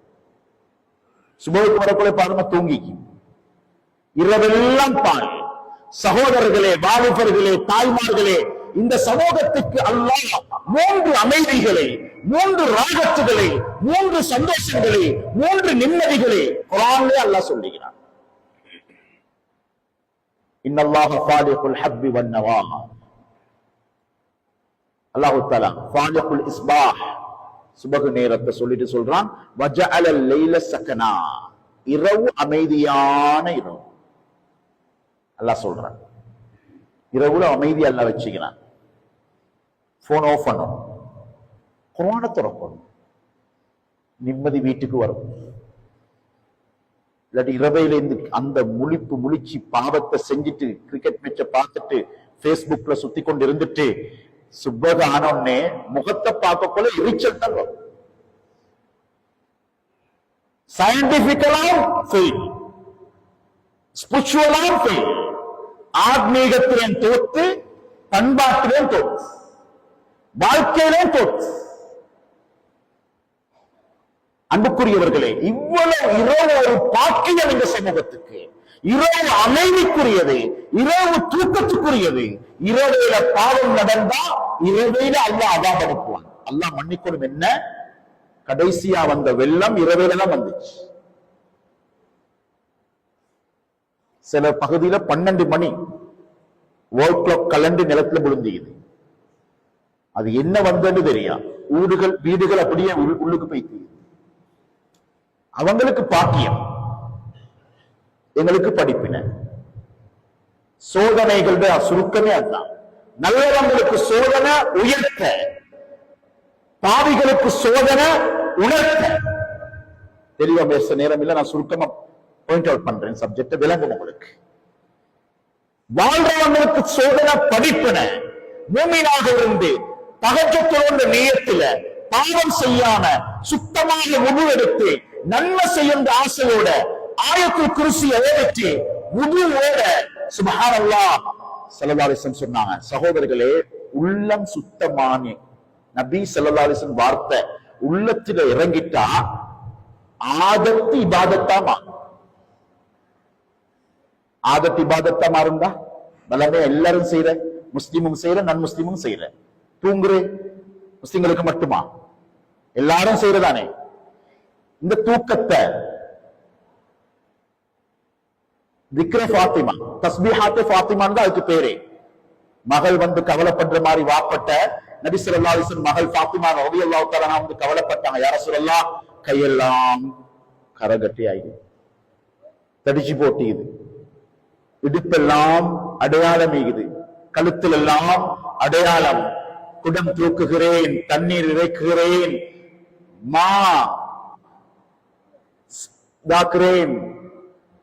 சுபஹுக்கு வரக்கூடிய பாருங்க தூங்கிக்கு, இரவெல்லாம் பால். சகோதரர்களே, வாலிபர்களே, தாய்மார்களே, இந்த சமூகத்துக்கு அல்லாஹ் 3 அமைதிகளை, 3 ராகத்துகளை, 3 சந்தோஷங்களை, 3 நிம்மதிகளை குர்ஆனிலே அல்லாஹ் சொல்லுகிறார். இன்னல்லாஹ ஃபாலிகுல் ஹப்பி வன் நவா. அல்லாஹ் தஆலா ஃபாலிகுல் இஸ்பாஹ், சுபஹ் நேரத்தை சொல்லிட்டு சொல்றான், வஜஅலல் லைல சகனா, இரவு அமைதியான இரவு. அல்லாஹ் சொல்றான், இரவுல அமைதி அல்லாஹ் வச்சுக்கிறான். போன் ஆஃப் பண்ணும், குர்ஆனை திறக்கணும், நிம்மதி வீட்டுக்கு வரும். இல்லாட்டி இரவையில இருந்து அந்த முழிச்சு பாவத்தை செஞ்சுட்டு கிரிக்கெட் மேட்சை பார்த்துட்டு பேஸ்புக்ல சுத்தி கொண்டு இருந்துட்டு சுபஹ் ஆனோடனே முகத்தை பார்க்க போல எரிச்சல் தான் வரும். சயின்டிபிக்கலாம் ஃபெயில், ஸ்பிரிச்சுவலாம் ஃபெயில், ஆத்மீகத்திலும் தோத்து, பண்பாட்டிலும் தோத்து, வாழ்க்கையிலும் தோத்து. அன்புக்குரியவர்களே, இவ்வளவு இரவு ஒரு பாக்கியம் இந்த சமூகத்துக்கு. இரவு அமைதிக்குரியது, இரவு தூக்கத்துக்குரியது. இரவையில பாவம் நடந்தா இரவையில அல்லாஹ் அதாப் அனுப்புவான். அல்லாஹ் மன்னிக்கணும். என்ன, கடைசியா வந்த வெள்ளம் இரவையில தான் வந்துச்சு. சில பகுதியில 12 மணி வேர்ல்ட் கிளாக் கலண்டு நிலத்துல விழுந்தீங்க. அது என்ன வந்தது தெரியா, வீடுகள் அப்படியே உள்ளுக்கு போயிட்டு. அவங்களுக்கு பாக்கியம், எங்களுக்கு படிப்பின. சோதனைகளோட சுருக்கமே அதுதான். நல்லவங்களுக்கு சோதனை உயர்த்த, பாவிகளுக்கு சோதனை உணர்த்த. தெளிவா பேச நேரம் இல்ல, நான் சுருக்கமா பாயிண்ட் அவுட் பண்றேன், சப்ஜெக்ட் விளங்கும் உங்களுக்கு. வாழ்றவங்களுக்கு சோதனை படிப்பின. மூமினாக இருந்து தஹஜ்ஜுத் நியத்துல பாவம் செய்யாம சுத்தமாக வுது எடுத்து நன்மை செய்யும் ஆசையோட ஆயத்துல் குர்சியை ஓதிட்டு வுதுவோட சுப்ஹானல்லாஹ் ஸல்லல்லாஹு அலைஹி வஸல்லம் சொன்னாங்க. சகோதரர்களே, உள்ளம் சுத்தமான நபி ஸல்லல்லாஹு அலைஹி வஸல்லம் வார்த்தை உள்ளத்துல இறங்கிட்டா ஆதத்து இபாதத்தா ஆதத்து இபாதத்தா மாறுந்தா பலமே எல்லாரும் செய்யற, முஸ்லிமும் செய்யற, நன் முஸ்லிமும் செய்யற. தூங்குற முஸ்லிம்களுக்கு மட்டுமா? எல்லாரும் செய்யறதானே. இந்த தூக்கத்தை திக்ர ஃபாத்திமா, தஸ்பீஹாத்தே ஃபாத்திமான்னு தான் அதுக்கு பேரே. மகள் வந்து கவலைப்படுற மாதிரி வாப்பட்ட நபி ஸல்லல்லாஹு அலைஹி வஸல்லம் மகள் ஃபாத்திமா ரலியல்லாஹு தஆலா வந்து கவலைப்பட்டாங்க. யா ரசூலல்லாஹ், கையெல்லாம் கரகட்டி ஆயிடுது, தடிச்சு போட்டியுது, இடுப்பெல்லாம் அடையாளம் ஈகுது, கழுத்தில் எல்லாம் அடையாளம். குடம் தூக்குகிறேன், தண்ணீர் இறைக்குகிறேன், மா தாக்குறேன்,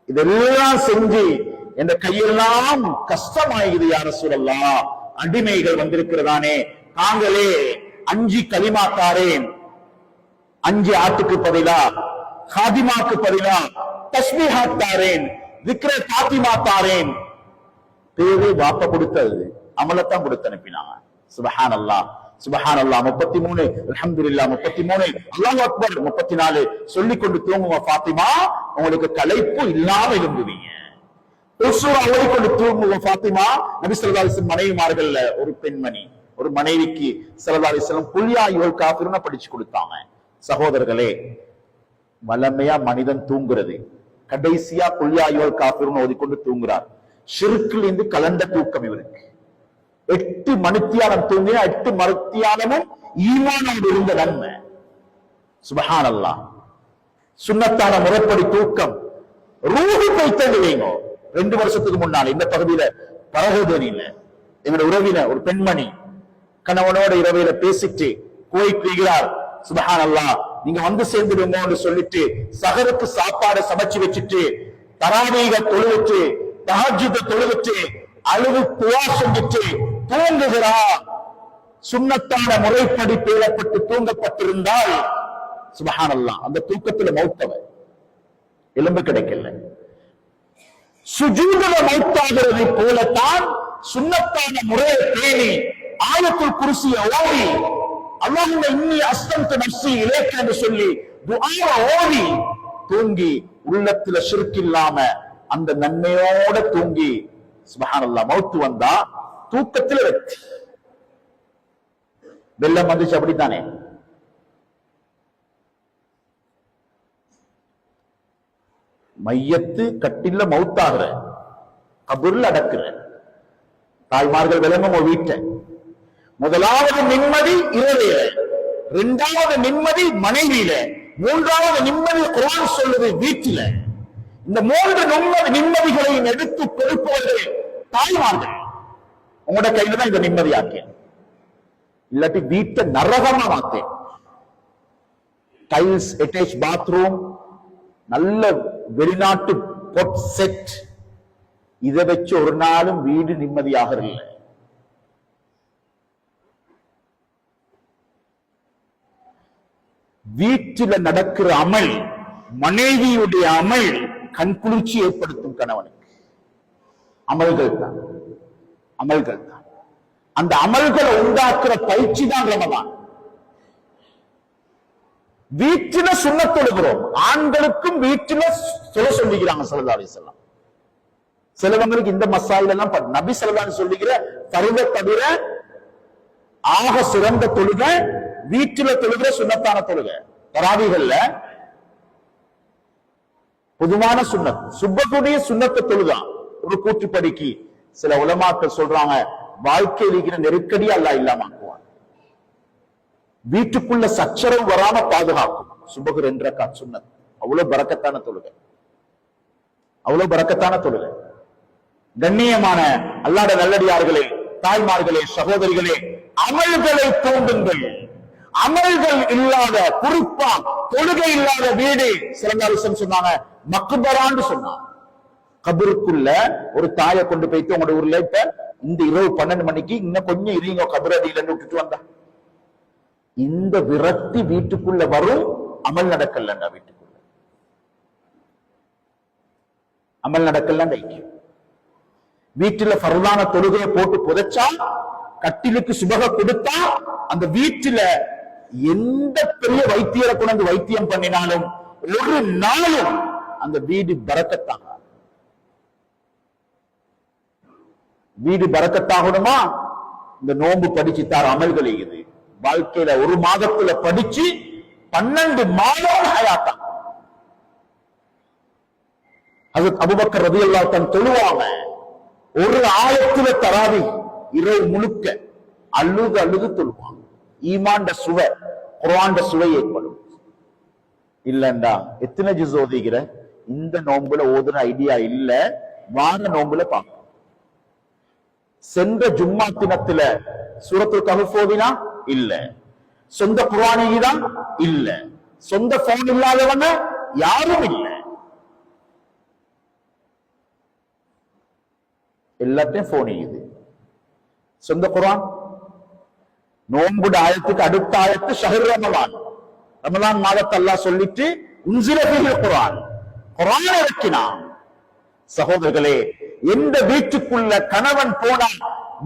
இதெல்லாம் செஞ்சு என்ற கையெல்லாம் கஷ்டமாகுது. யா ரசூலல்லாஹ், அடிமைகள் வந்திருக்கிறதானே, தாங்களே 5 கலிமா தாரேன், 5 ஆட்டுக்கு பதிலா, ஹாதிமாக்கு பதிலா தஸ்பீஹாத் தாரேன், திக்ர ஃபாத்திமா தாரேன். பேரு வாப்ப கொடுத்தது, அமலத்தான் கொடுத்து அனுப்பினாங்க. சுப்ஹானல்லாஹ் சுப்ஹானல்லாஹ் 33, அல்ஹம்துலில்லாஹ் 33, அல்லாஹ் அக்பர் 34 சொல்லிக் கொண்டு தூங்குங்க ஃபாத்திமா, உங்களுக்கு களைப்பு இல்லாம எழும்புவீங்க. ஒரு சூரா ஓடிக்கொண்டு தூங்குங்க ஃபாத்திமா. நபி ஸல்லல்லாஹு அலைஹி வஸல்லம் மனைவிமார்கள்ல ஒரு பெண்மணி, ஒரு மனைவிக்கு ஸல்லல்லாஹு அலைஹி வஸல்லம் குல் யா அய்யுஹல் காஃபிரூன படிச்சு கொடுத்தாங்க. சகோதரர்களே, வலமையா மனிதன் தூங்குறது கடைசியா குல் யா அய்யுஹல் காஃபிரூன ஓதிக்கொண்டு தூங்குறார். ஷிர்க்ல இருந்து கலந்த தூக்கம் இவருக்கு. 8 மணித்தியாலம் தூங்கினா 8 மணித்தியாலமும் ஈமானோடு இருந்த நன்மை. சுப்ஹானல்லாஹ். சுன்னத்தான முறைப்படி தூக்கம் ரூஹு பைத்தங்க வைங்க. 2 வருஷத்துக்கு முன்னால இந்த பகுதியில பரகோதனியில எங்களோட உறவினர் ஒரு பெண்மணி கணவனோட இரவையில பேசிட்டு போய்க்கிறார். சுப்ஹானல்லாஹ், நீங்க வந்து சேர்ந்துடுங்கன்னு சொல்லிட்டு சஹருக்கு சாப்பாடு சமைச்சு வச்சுட்டு தராவீக தொழுவிட்டு தஹஜ்ஜுத தொழுவிட்டு அழுது துஆ செஞ்சுட்டு தூங்குகிறார். சுன்னத்தான முறைப்படி பேணப்பட்டு தூங்கப்பட்டிருந்தால் சுப்ஹானல்லாஹ், அந்த தூக்கத்துல மௌத்தவர் எலும்பு கிடைக்கல. சுஜூதுல மௌத்தாகிறதை போலத்தான் சுன்னத்தான முறையை பேணி ஆயத்துல் குர்சியை ஓதி அல்லாஹும்ம இன்னி அஸ்லம்து நஃப்ஸி இலைக்க என்று சொல்லி துஆவை ஓதி தூங்கி உள்ளத்துல ஷிர்க் இல்லாம அந்த நன்மையோட தூங்கி சுப்ஹானல்லாஹ் மௌத்து வந்தா தூக்கத்துல வெற்றி. வெள்ளம் வந்துச்சு அப்படித்தானே, மையத்து கட்டில மௌத்தாகிற கபூர்ல அடக்குற தாய்மார்கள் விளங்கும் ஒரு வீட்டை. முதலாவது நிம்மதி இரவில, 2வது நிம்மதி மனைவியில, 3வது நிம்மதி குர்ஆன் சொல்லுது வீட்டில. இந்த 3 நிம்மதிகளையும் எடுத்து கொடுப்பவர்கள் தாய்மார்கள். உங்களோட கையில தான் இந்த நிம்மதியாக்கேன், இல்லாட்டி வீட்டை நரகமா மாத்தேன். டைல்ஸ் அட்டாச் பாத்ரூம், நல்ல வெளிநாட்டு பொட் செட், இதை வச்சு ஒரு நாளும் வீடு நிம்மதியாக இல்லை. வீட்டில் நடக்கிற அமல், மனைவியுடைய அமல் கண்குளிர்ச்சி ஏற்படுத்தும். கணவனுக்கு அமல்கள் தான், அமல்கள் தான். அந்த அமல்களை உண்டாக்குற பயிற்சி தான் ரமதான். வீட்டில சுன்னத் தொழுகிறோம், ஆண்களுக்கும் வீட்டில சொல்ல சொல்லிக்கிறாங்க ஸல்லல்லாஹு அலைஹி வஸல்லம். சிலவங்களுக்கு இந்த மசாயில் எல்லாம் நபி ஸல்லல்லாஹு அலைஹி சொல்லிக்கிற ஃபர்த தவிர ஆக சிறந்த தொழுகை வீட்டில தொழுகிற சுன்னத்தான தொழுகை. தராவீகள்ல பொதுவான சுன்னத், சுப்பத்துடைய சுன்னத்தை தொழுதான். ஒரு கூற்றுப்படிக்கு சில உலமாக்கள் சொல்றாங்க, வாழ்க்கையில் இருக்கிற நெருக்கடி அல்லாஹ் இல்லாமக்குவான், வீட்டுக்குள்ள சச்சரவு வராம பாதுகாக்கும். சுபஹ் 2 ரக்காத் சுன்னத், அவ்வளவு பரக்கத்தான தொழுகை, அவ்வளவு பரக்கத்தான தொழுகை. கண்ணியமான அல்லாஹ்வுடைய நல்லடியார்களே, தாய்மார்களே, சகோதரிகளே, அமல்களை தூண்டுங்கள். அமல்கள் இல்லாத, குறிப்பா தொழுகை இல்லாத வீடு சிறந்தாலும் சொன்னாங்க மக்பரான்னு சொன்னாங்க. கபருக்குள்ள ஒரு தாயை கொண்டு போயிட்டு உங்களோட ஊர்ல இப்ப இந்த இரவு 12 மணிக்கு இன்னும் கொஞ்சம் இருங்க கபர் அடியில விட்டுட்டு வந்தா, இந்த விரக்தி வீட்டுக்குள்ள வரும். அமல் நடக்கலண்டா, வீட்டுக்குள்ள அமல் நடக்கலண்டா. வீட்டுல ஃபர்லான தொழுகையை போட்டு புதைச்சா, கட்டிலுக்கு சுபக கொடுத்தா, அந்த வீட்டுல எந்த பெரிய வைத்தியரை கொண்டு வைத்தியம் பண்ணினாலும் ஒரு நாளும் அந்த வீடு பரக்கத்தாக. வீடு பரக்கத்தாகணுமா? இந்த நோன்பு படிச்சு தார அமல்கள் இது வாழ்க்கையில ஒரு மாதத்துல படிச்சு 12 மாதம் ஹயாத்தா. ஹஜ்ரத் அபூபக்கர் ரலியல்லாஹு தஆலா தொழுவாங்க, ஒரு ஆயத்துல தராவி இரவு முழுக்க அழுது அழுது தொழுவாங்க. ஈமான்ட சுவை, குர்ஆன்ட சுவை ஏற்படும். இல்லண்டா எத்தனை ஜுஸ் ஓதிக்கிற, இந்த நோன்புல ஓதுன ஐடியா இல்ல, வார நோன்புல பார்க்க. சென்ற ஜும்மா தினத்துல சூரத்துல் கஹ்ஃப் ஓதினா இல்ல, சொந்த குர்ஆனிதான் இல்ல, சொந்த போன் இல்லாதவங்க யாரும் இல்ல, எல்லாத்தையும் போன் இது. சொந்த குர்ஆன் நோன்புட ஆயத்துக்கு அடுத்த ஆயத்து ஷஹர் ரமலான். ரமலான் மாதத்தை அல்லாஹ் சொல்லிட்டு உன்சில ஃபீஹில் குர்ஆன், குர்ஆன் இறக்கினான். சகோதரர்களே, எந்த வீட்டுக்குள்ள கணவன் போனால்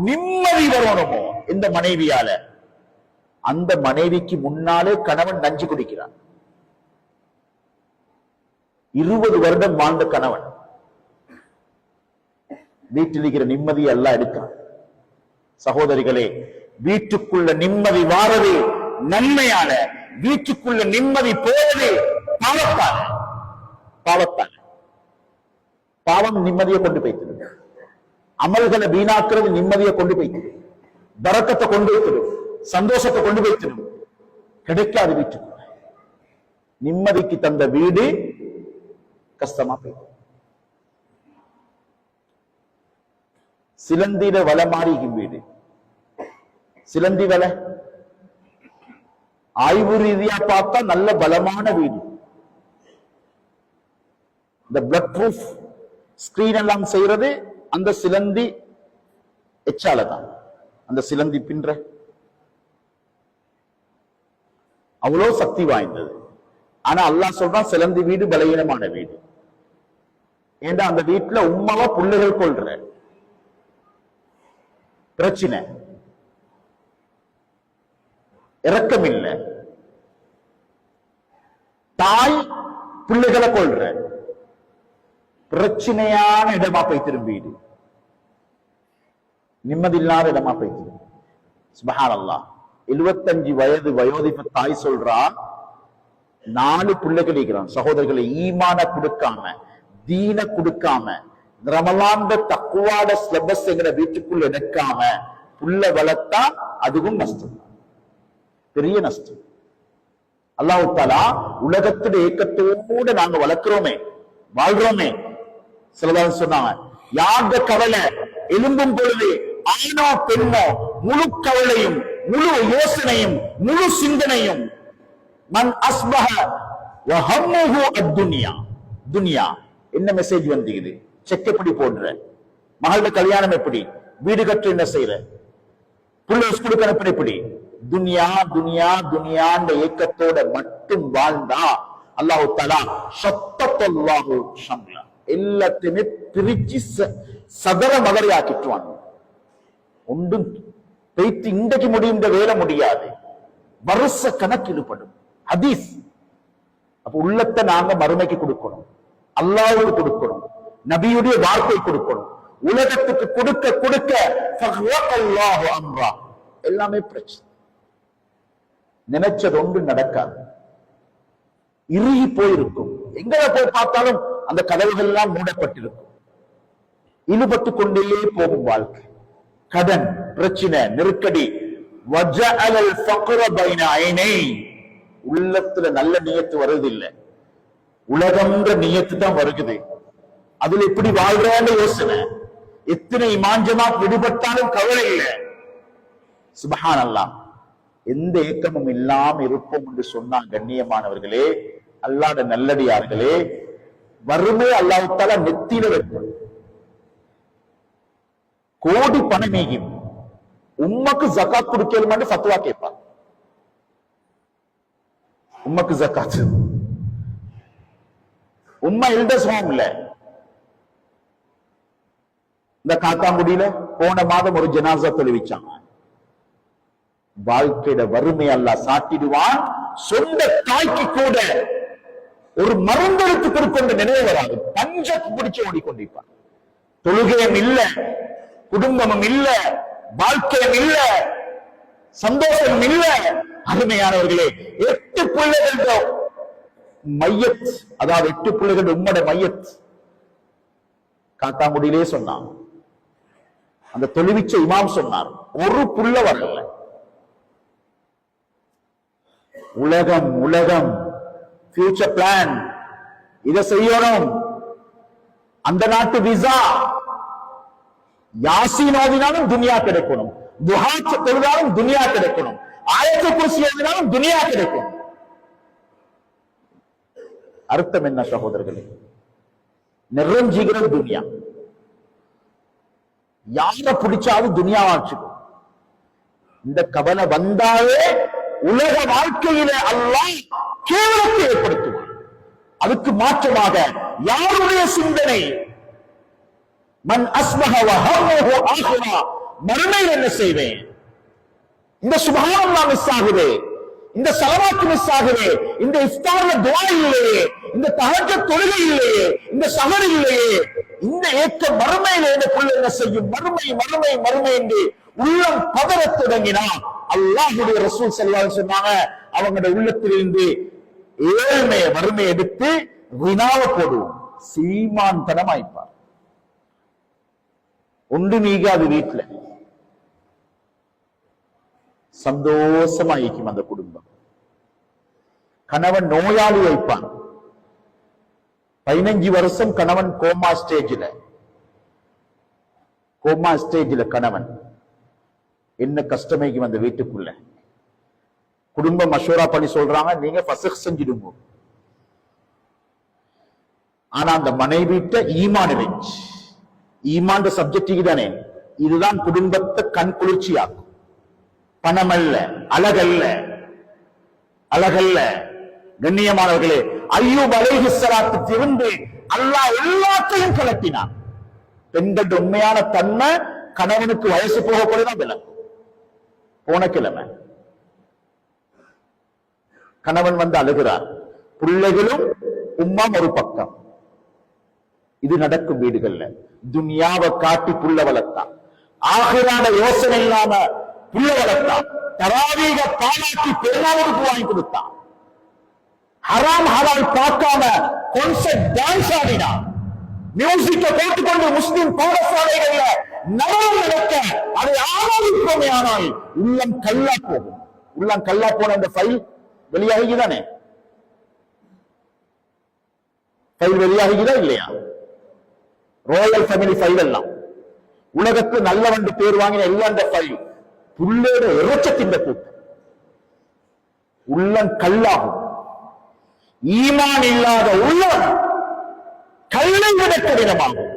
நிம்மதி வரணுமோ இந்த மனைவியால, அந்த மனைவிக்கு முன்னாலே கணவன் நஞ்சு குடிக்கிறான். 20 வருடம் வாழ்ந்த கணவன் வீட்டில் இருக்கிற நிம்மதியை எல்லாம் எடுக்கிறான். சகோதரிகளே, வீட்டுக்குள்ள நிம்மதி வாரது நன்மையால, வீட்டுக்குள்ள நிம்மதி போவது பாவத்தால. பாவத்தால பாவம் நிம்மதியை கொண்டு போய்த்தது, அமல்களை வீணாக்குறது நிம்மதியை கொண்டு போய்த்தது, பரக்கத்தை கொண்டு வைத்தது, சந்தோஷத்தை கொண்டு வைத்தது கிடைக்காது. வீட்டுக்குள்ள நிம்மதிக்கு தந்த வீடு கஷ்டமா போயிடும். சிலந்திர வலை மாறி வீடு, சிலந்தி வலை ஆய்வு ரீதியா பார்த்தா நல்ல பலமான வீடு. இந்த பிளட் ப்ரூஃப் ஸ்கிரீன் எல்லாம் செய்யறது அந்த சிலந்தி எச்சால தான். அந்த சிலந்தி பின்ற அவ்வளவு சக்தி வாய்ந்தது. ஆனா அல்லாஹ் சொல்றான் சிலந்தி வீடு பலவீனமான வீடு. ஏண்டா அந்த வீட்டுல உம்மாவா புள்ளைகள் கொள்ற பிரச்சனை, இரக்கம் இல்லை, தாய் பிள்ளைகளை கொள்ற பிரச்சனையான இடமா போய்த்திரும் வீடு, நிம்மதியில்லாத இடமா போய்த்திரும். சுப்ஹானல்லாஹ், 75 வயது வயோதிப தாய் சொல்றா, 4 பிள்ளைகள் இருக்கிறான். சகோதரர்களை, ஈமான கொடுக்காம, தீன கொடுக்காம, ரமலான் தக்குவாட சிலபஸ் என்கிற வீட்டுக்குள் எடுக்காம புள்ள வளர்த்தா அதுவும் நஷ்டம், பெரிய நஷ்டம். அல்லாஹ் தஆலா உலகத்துடைய ஏக்கத்தோடு நாங்க வளர்க்கிறோமே, வாழ்றோமே. சிலதான் சொன்னாங்க, யாத கவலை எழும்பும் பொழுது ஆணோ பெண்ணோ முழு கவலையும் முழு யோசனையும் முழு சிந்தனையும் மன் அஸ்பஹ வஹம்முஹு அத்துன்யா. துன்யா என்ன மெசேஜ் வந்தீங்க, செக் எப்படி போடுற, மகளோட கல்யாணம் எப்படி, வீடு கட்டு என்ன செய்யற, புள்ள ஸ்கூலுக்கு அனுப்புற எப்படி, துன்யா துன்யா துன்யான்ற ஏக்கத்தோட மட்டும் வாழ்ந்தா அல்லாஹ் தஆலா ஷத்தல்லாஹு ஷம்லா, எல்லாத்தையுமே பிரிச்சு சதர மகரி ஆக்கிட்டுவான். ஒன்றும் பேய்த்து இன்றைக்கு முடியும் வேலை முடியாது, வருஷ கணக்கிடுபடும் ஹதீஸ். அப்ப உள்ளத்தை நாங்க மறுமைக்கு கொடுக்கணும், அல்லாஹ்வுக்கு கொடுக்கணும், நபியுடைய வார்த்தை கொடுக்கணும். உலகத்துக்கு கொடுக்க கொடுக்க ஃபஹ்வல்லாஹு அம்ரா, எல்லாமே பிரச்சனை. நினைச்சது ஒன்று நடக்காது, இறுகி போயிருக்கும். எங்க போய் பார்த்தாலும் அந்த கதவுகள் எல்லாம் மூடப்பட்டிருக்கும். இழுபட்டு கொண்டே போகும் வாழ்க்கை. கடன், பிரச்சனை, நெருக்கடி. வஜஅலல் ஃபக்ர பைன ஐனை, உள்ளத்துல நல்ல நியத்து வருவதில்லை, உலகம்ன்ற நியத்து தான் வருகுது. அதுல எப்படி வாழ்றேன்னு யோசனை. எத்தனை இமாஞ்சமா விடுபட்டாலும் கவலை இல்லை. சுப்ஹானல்லாஹ். எந்த ஏக்கமும் இல்லாம இருப்போம் என்று சொன்னான். கண்ணியமானவர்களே, அல்லாஹ்வுடைய நல்லடியார்களே, வறுமை அல்லாஹ் தஆலா நெத்தியில வைப்பான். கோடி பணமீகும் உம்மக்கு ஜகாத் கொடுக்கலுமான்னு ஃபத்வா கேட்பான். உம்மக்கு ஜகாத், உம்மா எல்டர்ஸ் ஹோம்ல இந்த காத்தாங்குடியில போன மாதம் ஒரு ஜனாசா தொழுவிச்சாங்க. வாழ்க்கையில வறுமை அல்லாஹ் சாட்டிடுவான். சொந்த தாய்க்கு கூட ஒரு மருந்தெடுத்து கொடுக்கின்ற நினைவு வராது. பஞ்சத்து பிடிச்சு ஓடிக்கொண்டிருப்பான். தொழுகையும் இல்ல, குடும்பமும் இல்ல, வாழ்க்கையும் இல்ல, சந்தோஷம் இல்ல. அருமையானவர்களே, 8 பிள்ளைகள் மையத், அதாவது 8 பிள்ளைகள் உம்மட மையத் காத்தாங்குடியிலே சொன்னான். அந்த தொழுவிச்ச இமாம் சொன்னார், ஒரு புள்ள வரல. உலகம் உலகம் ஃபியூச்சர் பிளான், இதை செய்யணும், அந்த நாட்டு விசா, யாசீன் ஓதினாலும் துனியா கிடைக்கணும், துஹா தொழுதாலும் துனியா கிடைக்கணும், ஆயத்து குர்சி ஓதினாலும் துனியா கிடைக்கும். அர்த்தம் என்ன சகோதரர்களே? நிறைஞ்சிகிற துனியா. யார பிடிச்சாலும் துனியாவாச்சுக்கும். இந்த கவலை வந்தாலே உலக வாழ்க்கையில அல்லாஹ் கேவலத்தை ஏற்படுத்துவான். அதுக்கு மாற்றமாக யாருடைய சிந்தனை, மன் அஸ்பஹ வ ஹம்முஹு ஆஹிரா, மறுமையில் என்ன செய்வேன், இந்த சுப்ஹானல்லாஹ் மிஸ் ஆகுதே, இந்த ஸலவாத் மிஸ் ஆகுதே, இந்த இஃப்தார்ல துஆ இல்லையே, இந்த தஹஜ்ஜத் தொழுகை இல்லையே, இந்த ஸஹர் இல்லையே, இந்த ஏக்க மறுமையில எனக்குள்ள என்ன செய்யும், மறுமை மறுமை மறுமை என்று உள்ளம் பதறத் தொடங்கினா அல்லாஹ்வுடைய ரசூல் ஸல்லல்லாஹு அலைஹி வஸல்லம் சொன்னாங்க, அவங்களுடைய உள்ளத்திலிருந்து ஏழ்மைய வறுமை எடுத்து வினாவ போடுவோம். சீமான் தனமாய்ப்பார். ஒன்று நீங்காது வீட்டுல சந்தோஷமா இருக்கும் அந்த குடும்பம். கணவன் நோயாளி வைப்பான். 15 வருஷம் கணவன் கோமா ஸ்டேஜில் கணவன் என்ன கஷ்டமைக்கும் அந்த வீட்டுக்குள்ள. குடும்பம் மஷூரா பண்ணி சொல்றாங்க, நீங்க ஃபஸ்க் செஞ்சிடுங்க. ஆனா அந்த மனைவிட்ட ஈமான் இருந்துச்சு. ஈமான் சப்ஜெக்ட் தானே, இதுதான் குடும்பத்தை கண் குளிர்ச்சியாக்கும். பணம் அல்ல, அழகல்ல, அழகல்ல. கண்ணியமானவர்களே, அய்யூப் அலைஹிஸ்ஸலாத்துக்கு இருந்து அல்லாஹ் எல்லாத்தையும் கலட்டினான். பெண்கள் உண்மையான தன்மை கணவனுக்கு வயசு போக போலதான் விளங்கும். போன கிழமை கணவன் வந்து அழுகிறார், பிள்ளைகளும் உம்மாம் ஒரு பக்கம். இது நடக்கும் வீடுகள்ல. துனியாவை காட்டி புள்ள வளர்த்தான், ஆகிரான யோசனை இல்லாம புள்ள வளர்த்தான், தராவீக பாலாக்கி பெருமாளுக்கு வாங்கி கொடுத்தான், ஹராம் ஹலால் பார்க்காம கான்சர்ட் டான்ஸ் ஆடினான், மியூசிக்க போட்டுக்கொண்டு முஸ்லிம் பாடசாலைகள்ல நலம் நடக்க அதை ஆராதிப்போமே. ஆனால் உள்ளம் கல்லா போகும். உள்ளம் கல்லா போன அந்த ஃபைல் வெளியாகிதானே, ஃபைல் வெளியாகிதா இல்லையா? ராயல் ஃபேமிலி ஃபைல் எல்லாம் உலகத்து நல்லவண்டு பேர் வாங்கின எல்லாம் அந்த ஃபைல் புள்ளோட இறைச்சத்தின் கூட்டம். உள்ளம் கல்லாகும். ஈமான் இல்லாத உள்ளம் கல்லை விட கடினமாகும்.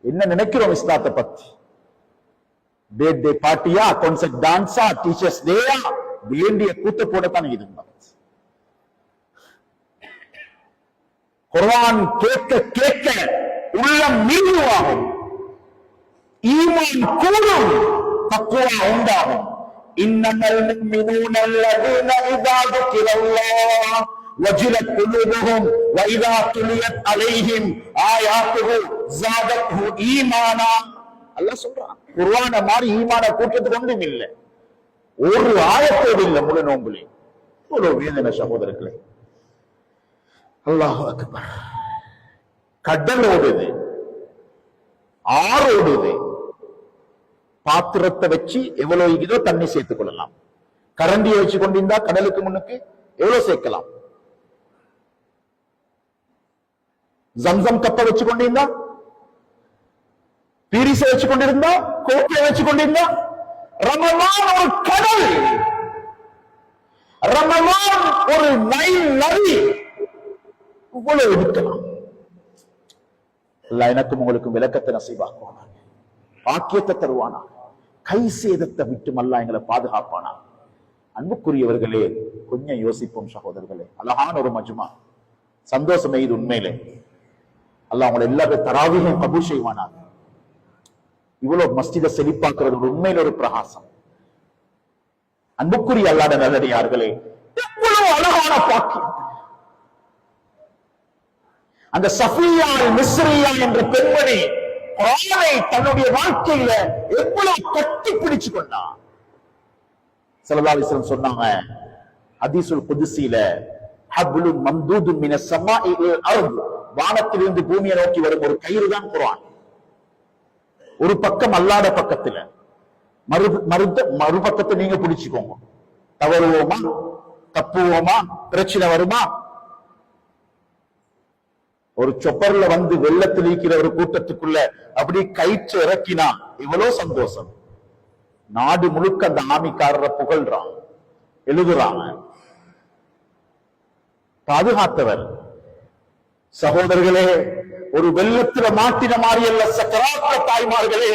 என்ன நினைக்கிறோம் இஸ்லாத்தை பத்தி? பர்த்டே பார்ட்டியா, கான்சர்ட் டான்ஸா, டீச்சர்ஸ் டேயா, வேண்டிய கூட்ட போடத்தான் இருந்தாங்க. குர்ஆன் கேட்க கேட்க உள்ளம் மீதுவாகும், ஈமான் கூடும், தக்வா உண்டாகும். இன்னமல் முஃமினூன அல்லதீன இதா ذுகிரல்லாஹ் வஜிலத் குலூபுஹும் வஇதா துலியத் அலைஹிம் ஆயாத்துஹு ஸாதத்ஹு ஈமானா. அல்லாஹ் சொல்றான், குர்ஆன மாதிரி ஈமான கூட்டத்துக்கு ஒன்றும் இல்லை. ஒரு ஆயத்தோடு இல்லை முழு நோம்புலே. ஒரு வேதனை சகோதரர்களே. அல்லாஹு அக்பர். கடல் ஓடுது, ஆறோடுது. பாத்திரத்தை வச்சு எவ்வளவு இதோ தண்ணி சேர்த்துக் கொள்ளலாம். கரண்டியை வச்சு கொண்டிருந்தா கடலுக்கு முன்னுக்கு எவ்வளவு சேர்க்கலாம். ஜம்சம் கப்பை வச்சு கொண்டிருந்தா, பீரிசை வச்சு கொண்டிருந்தா, கோப்பையை வச்சு கொண்டிருந்தா, ரமலான் ஒரு கடல், ரமலான் ஒரு நைல் நதி, இவ்வளவு இருக்கலாம். எனக்கும் உங்களுக்கும் விளக்கத்தை நசீபாக்குவானாக, பாக்கியத்தை தருவானா, கை சேதத்தை விட்டு அல்லாஹ் எங்களை பாதுகாப்பானா. அன்புக்குரியவர்களே, கொஞ்சம் யோசிப்போம் சகோதரர்களே. அழகான ஒரு மஜ்மா, சந்தோஷமே இது உண்மையிலே. அல்லாஹ் உங்களை எல்லாரும் தராவியும் கபூல் செய்வானாக. இவ்வளவு மஸ்ஜிதை செழிப்பாக்குறது ஒரு உண்மையில ஒரு பிரகாசம். அன்புக்குரிய அல்லாத நல்லடியார்களே, எவ்வளவு அழகான பாக்கியம். அந்த சஃபியா மிஸ்ரியா என்ற பெண்மணி குர்ஆனை தன்னுடைய வாழ்க்கையில எவ்வளவு கட்டி பிடிச்சு கொண்டான். ஸல்லல்லாஹு அலைஹி வஸல்லம் சொன்னாங்க ஹதீஸுல் குத்ஸில, ஹப்லுன் மம்தூதுன் மினஸ் ஸமாஇ இலல் அர்த், வானத்திலிருந்து பூமியை நோக்கி வரும் ஒரு கயிறு தான் குர்ஆன். ஒரு பக்கம் அல்லாத பக்கத்துல, மறுபக்கத்தை நீங்க பிடிச்சுக்கோங்க. தவறுவோமா, தப்புவோமா, பிரச்சனை வருமா? ஒரு சொப்பர்ல வந்து வெள்ளத்தில் இருக்கிற ஒரு கூட்டத்துக்குள்ள அப்படி கயிற்று இறக்கினா இவ்வளவு சந்தோஷம். நாடு முழுக்க அந்த ஆமிக்காரரை புகழ்றான், எழுதுறாங்க. பாதுகாத்தவர். சகோதரர்களே, ஒரு வெள்ளத்துல மாட்டின மாதிரி அல்ல சக்கராத்த தாய்மார்களே,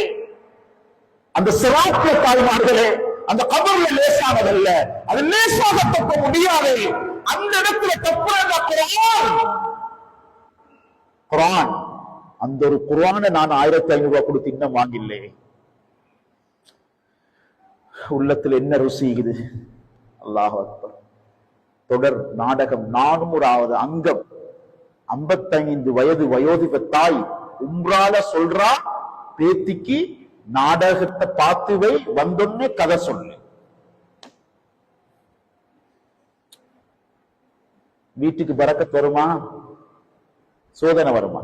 அந்த சிராத்த தாய்மார்களே, அந்த கபர்ல லேசானதல்ல, அது லேசாக தப்ப முடியாது. அந்த இடத்துல தப்புற குர்ஆன். அந்த ஒரு குர்ஆனை நான் 1500 ரூபாய் கொடுத்து இன்னும் வாங்கில்லே. உள்ளத்துல என்ன ருசி இது! அல்லாஹ் அக்பர். தொடர் நாடகம் 400வது அங்கம். 55 வயது வயோதிப தாய் உம்ரால சொல்றா பேத்திக்கு, நாடகத்தை பார்த்து வை, வந்தோன்னே கதை சொல்லு. வீட்டுக்கு பரக்கத் வருமா, சோதனை வருமா?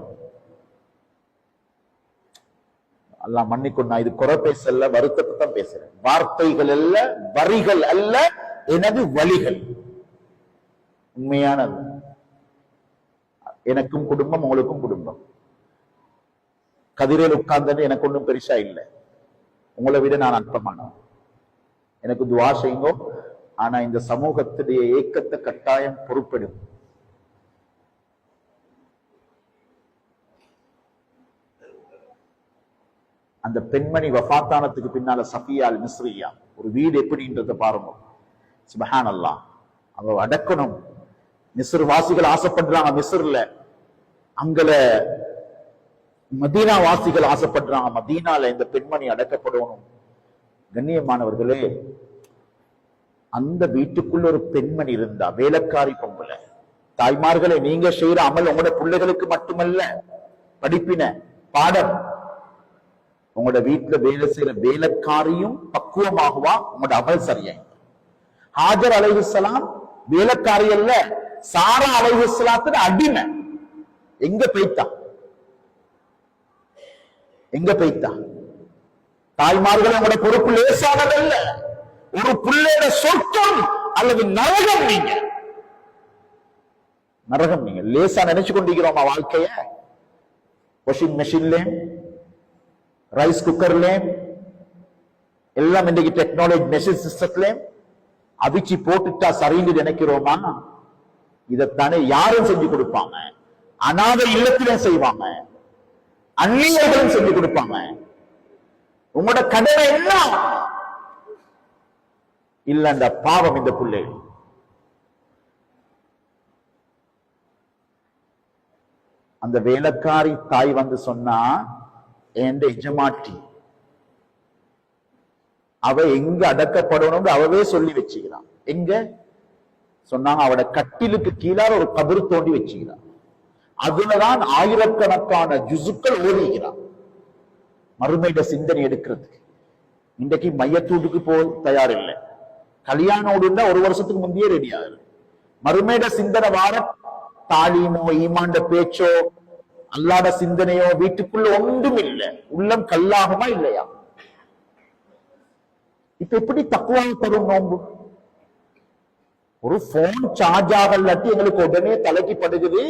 அல்லாஹ் மன்னிக்கும், நான் இது குறை பேசல, வருத்தத்தை தான் பேசுறேன். வார்த்தைகள் அல்ல, வரிகள் அல்ல, எனது வழிகள் உண்மையானது. எனக்கும் குடும்பம், உங்களுக்கும் குடும்பம். கதிரையில் உட்கார்ந்து எனக்கு ஒன்றும் பெருசா இல்லை, உங்களை விட நான் அற்பமானவன். எனக்கு துஆ செய்யுங்க. ஆனா இந்த சமூகத்துடைய ஏக்கத்தை கட்டாயம் பொறுப்பெடும். அந்த பெண்மணி வஃபாத்தானத்துக்கு பின்னால சஃபியா அல் மிஸ்ரியா ஒரு வீடு எப்படின்றத பாருங்க. சுப்ஹானல்லாஹ். அவ அடக்கணும். மிஸ்ர் வாசிகள் ஆசைப்படுறாங்க, மிஸ்ர்ல. அங்கல மதீனா வாசிகள் ஆசைப்படுறாங்க, மதீனால இந்த பெண்மணி அடக்கப்படணும். கண்ணியமானவர்களே, அந்த வீட்டுக்குள்ள ஒரு பெண்மணி இருந்தா, வேலைக்காரி பொம்பளை. தாய்மார்களே, நீங்க செய்யற அமல் உங்களோட பிள்ளைகளுக்கு மட்டுமல்ல படிப்பின பாடம். உங்களோட வீட்டுல வேலை செய்யற வேலைக்காரியும் பக்குவமாகுவா, உங்களோட அமல் சரியா. ஹாஜர் அலைஹிஸ்ஸலாம் வேலைக்காரி அல்ல, சாரா அலைஹிஸ்ஸலாத்துக்கு அடிமை. எங்க போய்த்தா, எங்க போய்த்தா? தாய்மார்கள் உங்களோட பொறுப்பு லேசானதல்ல. ஒரு பிள்ளையோட சொர்க்கம் அல்லது நரகம் நீங்க, நரகம் நீங்க. லேசா நினைச்சு கொண்டிருக்கிறோமா வாழ்க்கைய? வாஷிங் மெஷின்ல, ரைஸ் குக்கர்ல, எல்லாம் இன்றைக்கு டெக்னாலஜி மெஷின் சிஸ்டத்துல அவிச்சு போட்டுட்டா சரின்னு நினைக்கிறோமா? இதைத்தானே யாரும் செஞ்சு கொடுப்பாங்க? அநாத இல்லத்திலும் செய்வாங்க, அந்நியர்களும் செஞ்சு கொடுப்பாங்க. உங்களோட கடமை என்ன? இல்ல அந்த பாவம் இந்த பிள்ளை. அந்த வேலைக்காரி தாய் வந்து சொன்னா, என் எஜமாட்டி அவ எங்க அடக்கப்படணும் அவவே சொல்லி வச்சுக்கிறான். எங்க சொன்னாங்க? அவட கட்டிலுக்கு கீழார ஒரு கபர் தோண்டி வச்சுக்கிறான். அதுலதான் ஆயிரக்கணக்கான ஜுசுக்கள் ஓடுகிறான் மறுமையிட சிந்தனை எடுக்கிறதுக்கு. இன்றைக்கு மையத்தூட்டுக்கு போய் தயார் இல்லை. கல்யாணம் இருந்தா ஒரு வருஷத்துக்கு முந்தையே ரெடி ஆகுது. மறுமையிட சிந்தனை வார தாலீமோ ஈமாண்ட பேச்சோ அல்லாத சிந்தனையோ வீட்டுக்குள்ள ஒன்றும் இல்லை, உள்ளம் கல்லாகுமா இல்லையா? இப்ப எப்படி தக்குவா தரும் நோன்பு? ஒரு போன் சார்ஜ் ஆகலாட்டி எங்களுக்கு உடனே தலைக்கு படுகுது,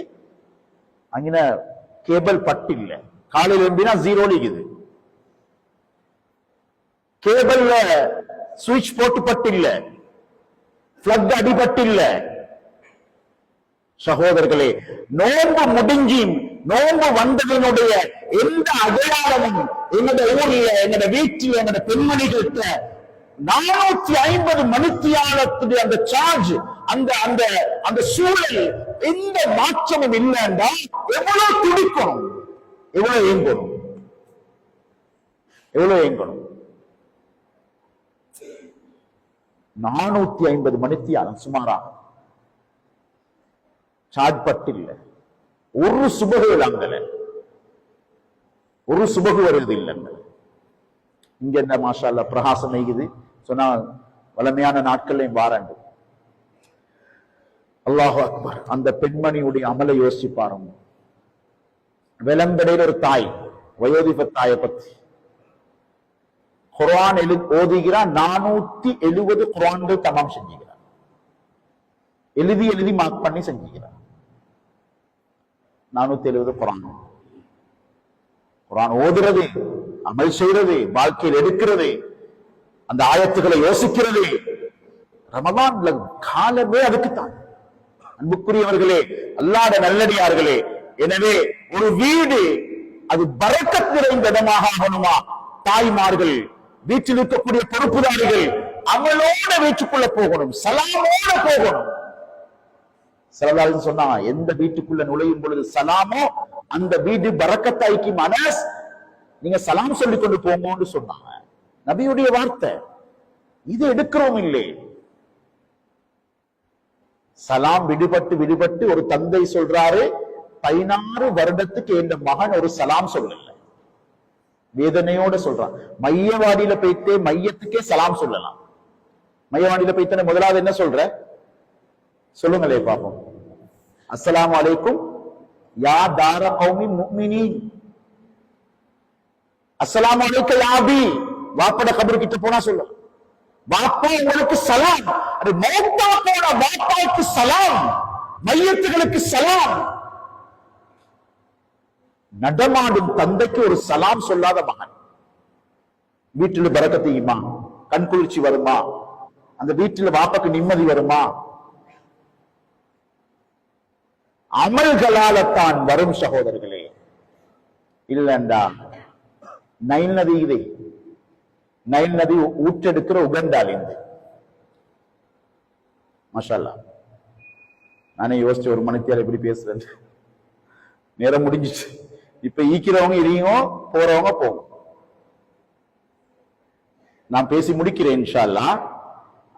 அங்க கேபிள் பட்டு இல்ல, காலையில் எழுந்தினா ஜீரோ இருக்குது, கேபிள்ல சுவிட்ச் போட்டு பட்டு இல்ல, பிளக் அடிபட்டு இல்ல. சகோதரர்களே, நோன்பு முடிஞ்சி நோன்பு வந்ததனுடைய எந்த அடையாளமும் எங்கட ஊர்ல, எங்கட வீட்டில், எங்கட பெண்மணிகிட்ட 450 மணித்தியாலத்துடைய அந்த சார்ஜ், அந்த அந்த அந்த சூழல் எந்த மாற்றமும் இல்லைன்னா எவ்வளவு துடிக்கணும், எவ்வளவு ஏங்கணும், எவ்வளவு ஏங்கணும். 450 மணித்தியாலம் சுமாராக சார்ஜ் பட்டில்லை. ஒரு சுபகு அங்கல, ஒரு சுபகு வருது இல்லைங்க. இங்க என்ன மாஷா அல்லாஹ் பிரகாசம் ஆகுது சொன்னா வளமையான நாட்கள்லையும் வாராண்டு. அல்லாஹு அக்பர். அந்த பெண்மணியுடைய அமலை யோசிச்சு பாருங்க. விளம்படையில் ஒரு வயோதிப தாயை பத்தி குர்ஆன் ஓதுகிறார். 470 குர்ஆன்கள் தமாம் செஞ்சுக்கிறார். எழுதி மார்க் பண்ணி செஞ்சுக்கிறார். 470 குர்ஆன் ஓதுறது, அமல் செய்யறது, வாழ்க்கையில் எடுக்கிறது, அந்த ஆயத்துக்களை யோசிக்கிறது. ரமலான் காலமே அதுக்குத்தான். அன்புக்குரியவர்களே, அல்லாஹ்வுடைய நல்லடியார்களே, எனவே ஒரு வீடு அது பரக்கத் நிறைந்த இடமாக ஆகணுமா? தாய்மார்கள், வீட்டில் இருக்கக்கூடிய பொறுப்புதாரிகள் அமலோட வீட்டுக்குள்ள போகணும், சலாமோட போகணும். சொன்னா எந்த வீட்டுக்குள்ள நுழையும் பொழுது சலாமோ அந்த வீடு பரக்கத்தாய்க்கு. மனஸ் நீங்க சலாம் சொல்லிக் கொண்டு போங்கன்னு சொன்னாங்க, நபியுடைய வார்த்தை. இது எடுக்கிறோம் இல்லை. சலாம் விடுபட்டு ஒரு தந்தை சொல்றாரு, 16 வருடத்துக்கு என் மகன் ஒரு சலாம் சொல்லல. வேதனையோட சொல்றான். மையவாடியில போயிட்டு மையத்துக்கே சலாம் சொல்லலாம். மையவாடியில போயிட்டு முதலாவது என்ன சொல்ற சொல்லுங்களே பாப்போம். அஸ்ஸலாமு அலைக்கும் யா தார கௌமி முஃமினீன். அஸ்ஸலாமு அலைக்க யா அபி. வாப்பட கபர் கிட்ட போனா சொல்ல, வாப்பா உங்களுக்கு சலாம். அது மௌத்தா போன வாப்பாவுக்கு சலாம், மையத்துகளுக்கு சலாம். நடமாடும் தந்தைக்கு ஒரு சலாம் சொல்லாத மகன். வீட்டில் பரக்கத்தையுமா, கண் குளிர்ச்சி வருமா, அந்த வீட்டில் வாப்பாக்கு நிம்மதி வருமா? அமல்களால்தான் வரும் சகோதரர்களே. இல்லண்டா நைல் நதி, இதை நைல் நதி ஊற்றெடுக்கிற உகண்டால் இந்த மாஷா அல்லாஹ். நானே யோசிச்சு ஒரு மணித்தியால எப்படி பேசுறேன். நேரம் முடிஞ்சிச்சு. இப்ப ஈக்கிறவங்க இரியும், போறவங்க போகும். நான் பேசி முடிக்கிறேன் இன்ஷா அல்லாஹ்.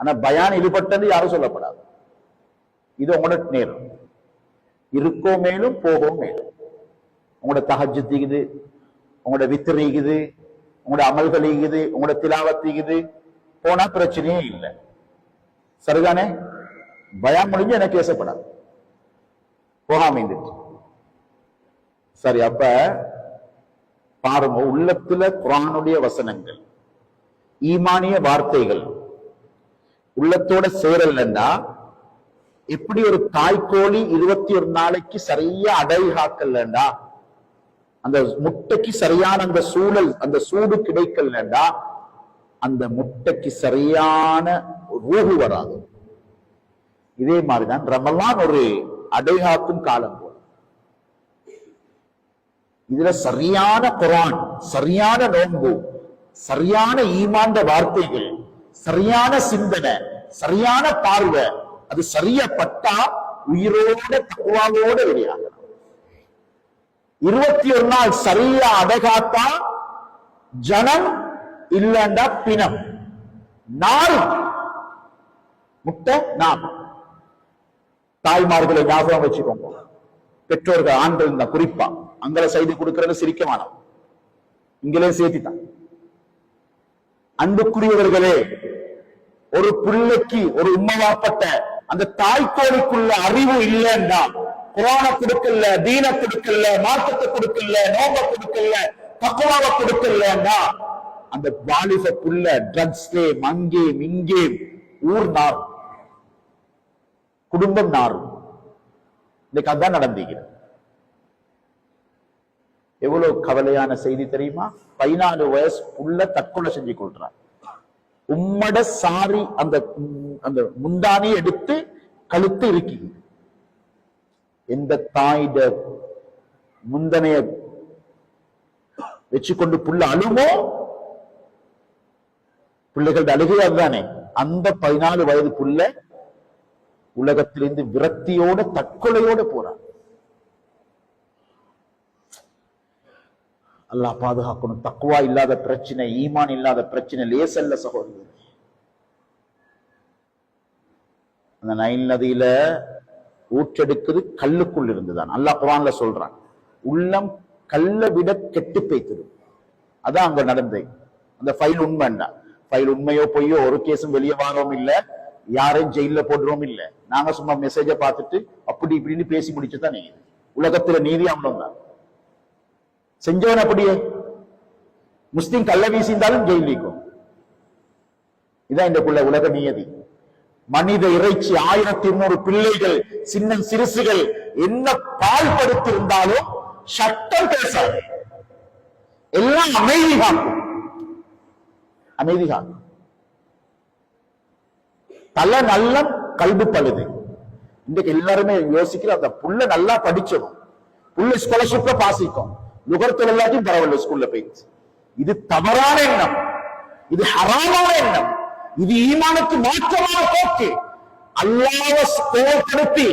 ஆனா பயான் ஈடுபட்டது யாரும் சொல்லப்படாது. இது உங்களோட நேரம். இருக்கோ மேலும் போகோ மேலும். உங்களோட தஹஜ்ஜுத் இருக்குது, உங்களோட வித்ர் இருக்குது, உங்களோட அமல்கள் இருக்குது, உங்களோட திலாவத் இருக்குது. போனா பிரச்சனையே இல்லை. சரிதானே? பயான் முடிஞ்சு எனக்கு பேசப்படாது, போகாம இருந்துட்டு. சரி, அப்ப பாருங்க, உள்ளத்துல குர்ஆனுடைய வசனங்கள், ஈமானிய வார்த்தைகள் உள்ளத்தோட சேரலன்னா எப்படி ஒரு தாய்க்கோழி 21 நாளைக்கு சரியா அடைகாக்கலண்டா, அந்த முட்டைக்கு சரியான அந்த சூழல், அந்த சூடு கிடைக்கலண்டா அந்த முட்டைக்கு சரியான ரூஹு வராது. இதே மாதிரிதான் ரமலான் ஒரு அடைகாக்கும் காலம் போல. இதுல சரியான குர்ஆன், சரியான நோன்பு, சரியான ஈமான் வார்த்தைகள், சரியான சிந்தனை, சரியான பார்வை, அது சரியப்பட்டா உயிரோட தக்குவாவோட வெளியாகலாம். 21 நாள் சரியா அடைகாத்தா ஜனம் இல்லண்டா பிணம். நாள் முட்டை நாம். தாய்மார்களை ஞாபகம் வச்சுக்கோங்க. பெற்றோர்கள் ஆண்கள் தான் குறிப்பா அங்கல செய்து கொடுக்கிறது சிரிக்க வேணாம், இங்களே சேர்த்தித்தான். அன்புக்குரியவர்களே, ஒரு பிள்ளைக்கு ஒரு உண்மையாப்பட்ட அந்த தாய்க்கோழிக்குள்ள அறிவு இல்லைன்னா குர்ஆனை கொடுக்கல, தீன கொடுக்கல, மார்க்கத்தை கொடுக்கல, நோம்ப கொடுக்கல, தக்வாவை கொடுக்கலன்னா அந்த வாலிபக்குள்ள ட்ரக்ஸ்லே மங்கே மிங்கே ஊர் நார், குடும்பம் நாரும். இன்னைக்கு அதான் நடந்தீங்க. எவ்வளவு கவலையான செய்தி தெரியுமா? 14 வயசு உள்ள தற்கொலை செஞ்சு கொள்றார். உம்மட சாரி அந்த அந்த முந்தானி எடுத்து கழுத்து இருக்கு. எந்த தாயிட முந்தனைய வச்சுக்கொண்டு புள்ள அழுமோ, பிள்ளைகள் அழுகையாது தானே. அந்த 14 வயது புள்ள உலகத்திலிருந்து விரக்தியோட தற்கொலையோட போறார். அல்லாஹ் பாதுகாக்கணும். தக்வா இல்லாத பிரச்சனை, ஈமான் இல்லாத பிரச்சனை லேசல்ல சகோதரர். அந்த நைல் நதியில ஊற்றெடுக்குது கல்லுக்குள் இருந்துதான். அல்லாஹ் குர்ஆன்ல சொல்றான், உள்ளம் கல்ல விட கெட்டு பேய்த்தது. அதான் அங்க நடந்தது. அந்த ஃபைல் உண்மைண்டா, ஃபைல் உண்மையோ பொய்யோ ஒரு கேஸும் வெளியே வாரோம் இல்ல, யாரையும் ஜெயில போடுறோம் இல்ல. நாங்க சும்மா மெசேஜ பார்த்துட்டு அப்படி இப்படின்னு பேசி முடிச்சுதான் நீங்க. உலகத்துல நீதி அவ்வளவு தான். செஞ்சவன் அப்படியே முஸ்லிம் கள்ள வீசிந்தாலும் ஜெயிலிக்கும். இதான் இந்த உலக நியதி. மனித இறைச்சி 1200 பிள்ளைகள், சின்ன சிறுசுகள் என்ன பால்படுத்தி இருந்தாலும் சட்டம் பேசாது. எல்லாம் அமைதி காக்கும், அமைதி காக்கும். தலை நல்ல கல்வி பழுது. இன்றைக்கு எல்லாருமே யோசிக்கிற அந்த புள்ள நல்லா படிச்சிடும், புள்ள ஸ்காலர்ஷிப்ல பாசிக்கும், நுகர்த்தல் எல்லாத்தையும் பரவாயில்ல ஸ்கூல்ல போயிடுச்சு. இது தவறான எண்ணம், இது ஹராமான எண்ணம், இது ஈமானுக்கு மாற்றமான போக்கு. அல்லாஹ்வை கோபப்படுத்தி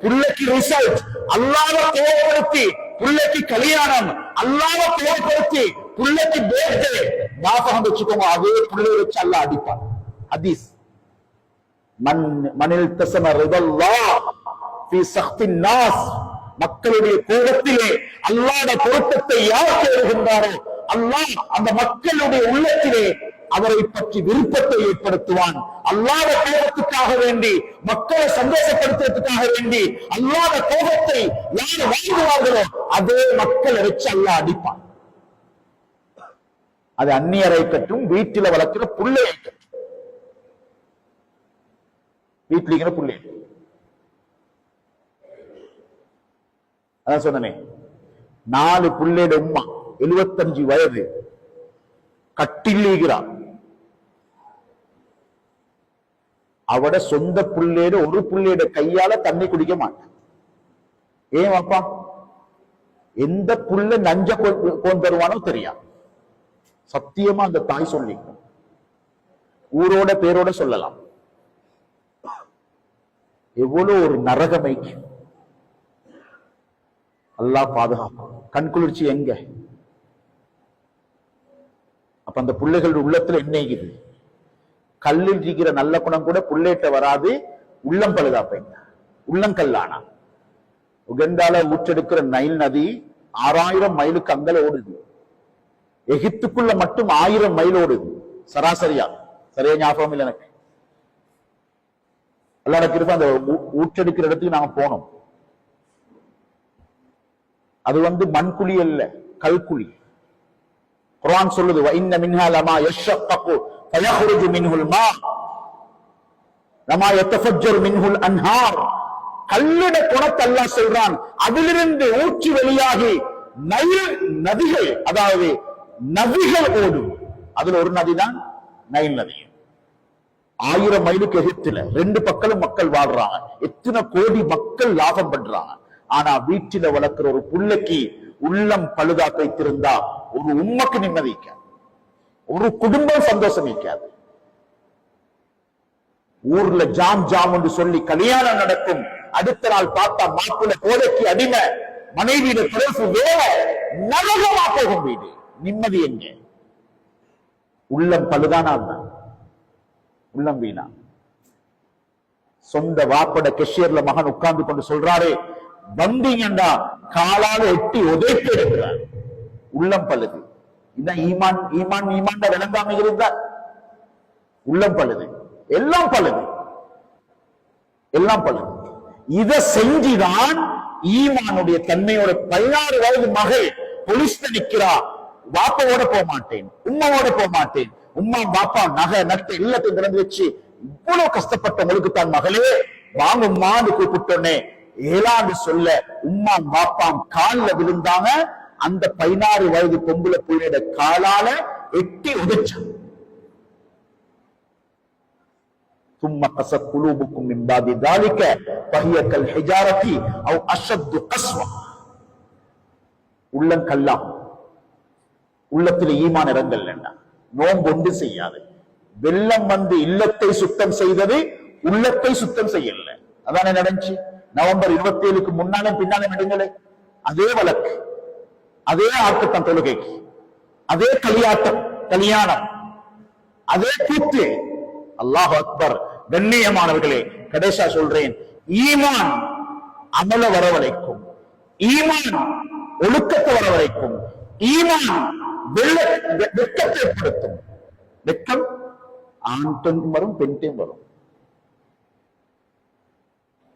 புள்ளைக்கு ரிசல்ட், அல்லாஹ்வை கோபப்படுத்தி புள்ளைக்கு கல்யாணம், அல்லாஹ்வை கோபப்படுத்தி புள்ளைக்கு பர்த்டே, ஞாபகம் வச்சுக்கோங்க, அதே புள்ளைய வச்சு அல்லாஹ் அடிப்பான். ஹதீஸ், மனில் தஸம ரிதல்லாஹ் ஃபீ சக்தின் நாஸ், மக்களுடைய கோபத்திலே அல்லாஹ்வுடைய பொருத்தத்தை யார் தேடுகின்றாரோ அல்லாஹ் அந்த மக்களுடைய உள்ளத்திலே அவரை பற்றி விருப்பத்தை ஏற்படுத்துவான். அல்லாஹ்வுடைய கோபத்துக்காக வேண்டி, மக்களை சந்தோஷப்படுத்துவதற்காக வேண்டி அல்லாஹ்வுடைய கோபத்தை யார் வாங்குவார்களோ அதே மக்களை வச்சு அல்லாஹ் அடிப்பான். அது அந்நியரை கட்டும், வீட்டில வளர்க்கிற புள்ளையை கட்டும். வீட்டில் இருக்கிற புள்ளை, அதான் சொன்னே, 4 புள்ளையோட உம்மா 75 வயது கட்டில்கிறார். அவட சொந்த புள்ளையோட ஒரு புள்ளையோட கையால தண்ணி குடிக்க மாட்டான். ஏன் அப்பா? எந்த புள்ள நஞ்ச கோன் தருவானோ தெரியா. சத்தியமா அந்த தாய் சொல்லி ஊரோட பேரோட சொல்லலாம். எவ்வளவு ஒரு நரகமைக்கு அல்லாஹ் பாதுகாக்கும். கண்குளிர்ச்சி எங்க? அப்ப அந்த பிள்ளைகள் உள்ளத்துல என்ன இருக்குது? கல்லில் இருக்கிற நல்ல குணம் கூட புள்ளேட்ட வராது, உள்ளம் பழுதாப்பைங்க, உள்ளங்கல்லானா. உகண்டால ஊற்றெடுக்கிற நைல் நதி 6000 மைலுக்கு அங்கல ஓடுது. எகிப்துக்குள்ள மட்டும் 1000 மைல் ஓடுது சராசரியா. சரியா ஞாபகம் இல்லை எனக்கு. அல்ல எனக்கு அந்த ஊற்றெடுக்கிற இடத்துக்கு நாங்க போனோம். அது மண்குழி அல்ல, கல்குழி. குர்ஆன் சொல்லுது, வஇன்ன மின்ஹா லமா யஷக்ககு ஃபயஹ்ருஜு மின்ஹுல் மா லமா யதஃபஜ்ஜரு மின்ஹுல் அன்ஹார். கல்லுட குணத்தை அல்லாஹ் சொல்றான், அதிலிருந்து ஊற்றி வெளியாகி நைல் நதிகள், அதாவது நதிகள் ஓடும். அதுல ஒரு நதிதான் நைல் நதி. 1000 மைலுக்கு எகிப்துல 2 பக்கமும் மக்கள் வாழ்றாங்க. எத்தனை கோடி மக்கள் லாபம் பண்றாங்க. ஆனா வீட்டில வளர்க்கிற ஒரு புள்ளைக்கு உள்ளம் பழுதா வைத்திருந்தா ஒரு உம்மக்கு நிம்மதிக்காது, ஒரு குடும்பம் சந்தோஷம் வைக்காது. ஊர்ல ஜாம் ஜாம் என்று சொல்லி கல்யாணம் நடக்கும். அடுத்த நாள் பார்த்தா மாப்பிள்ளை போதைக்கு அடிமை, மனைவியிட பிறகு வேற நரகமா போகும் வீடு. நிம்மதி எங்க? உள்ளம் பழுதானால் தான் உள்ளம் வீணா. சொந்த வாப்பட கெஷியர்ல மகன் உட்கார்ந்து கொண்டு சொல்றாரு, வந்தீங்கன்னா காலால எட்டி உதைத்து எடுக்கிறார். உள்ளம் பழுது. இதான் ஈமான். ஈமான் ஈமான் விளங்காம இருந்தா உள்ளம் பழுது, எல்லாம் பழுது, எல்லாம் பழுது. இதை செஞ்சுதான் ஈமானுடைய தன்மையோட 16 வயது மகள் போலீஸ்ல நிக்கிறா. வாப்பாவோட போக மாட்டேன், உம்மாவோட போக மாட்டேன். உம்மா பாப்பா நகை நட்டு எல்லாத்தையும் திறந்து வச்சு இவ்வளவு கஷ்டப்பட்டவங்களுக்கு தான் மகளே வாங்க உம்மான்னு கூப்பிட்டோன்னே ஏழாண்டு சொல்ல உம்மா பாப்பாம் காலில் விழுந்தாங்க. அந்த 16 வயது பொம்பளை பிள்ளையோட காலால எட்டி உதைச்சான். ثم قست قلوبكم من بعد ذلك فهي كالحجارة أو أشد قسوة. உள்ளங்கல்லாம் உள்ளத்தில் ஈமான் இறங்கல்ல. நோன்பு ஒன்று செய்யாது. வெள்ளம் வந்து இல்லத்தை சுத்தம் செய்தது, உள்ளத்தை சுத்தம் செய்யல. அதானே நடந்துச்சு. நவம்பர் 27க்கு முன்னாலும் பின்னாலும் எடுங்களே, அதே வழக்கு, அதே ஆட்டத்தான் தொழுகைக்கு, அதே களியாட்டம் கல்யாணம், அதே கூத்து. அல்லாஹ் அக்பர். கண்ணியமானவர்களே, கடைசியா சொல்றேன், ஈமான் அமல வரவழைக்கும், ஈமான் ஒழுக்கத்தை வரவழைக்கும், ஈமான் வெட்கத்தை ஏற்படுத்தும். வெட்கம் ஆண்டும் வரும் பெண்டையும் வரும்.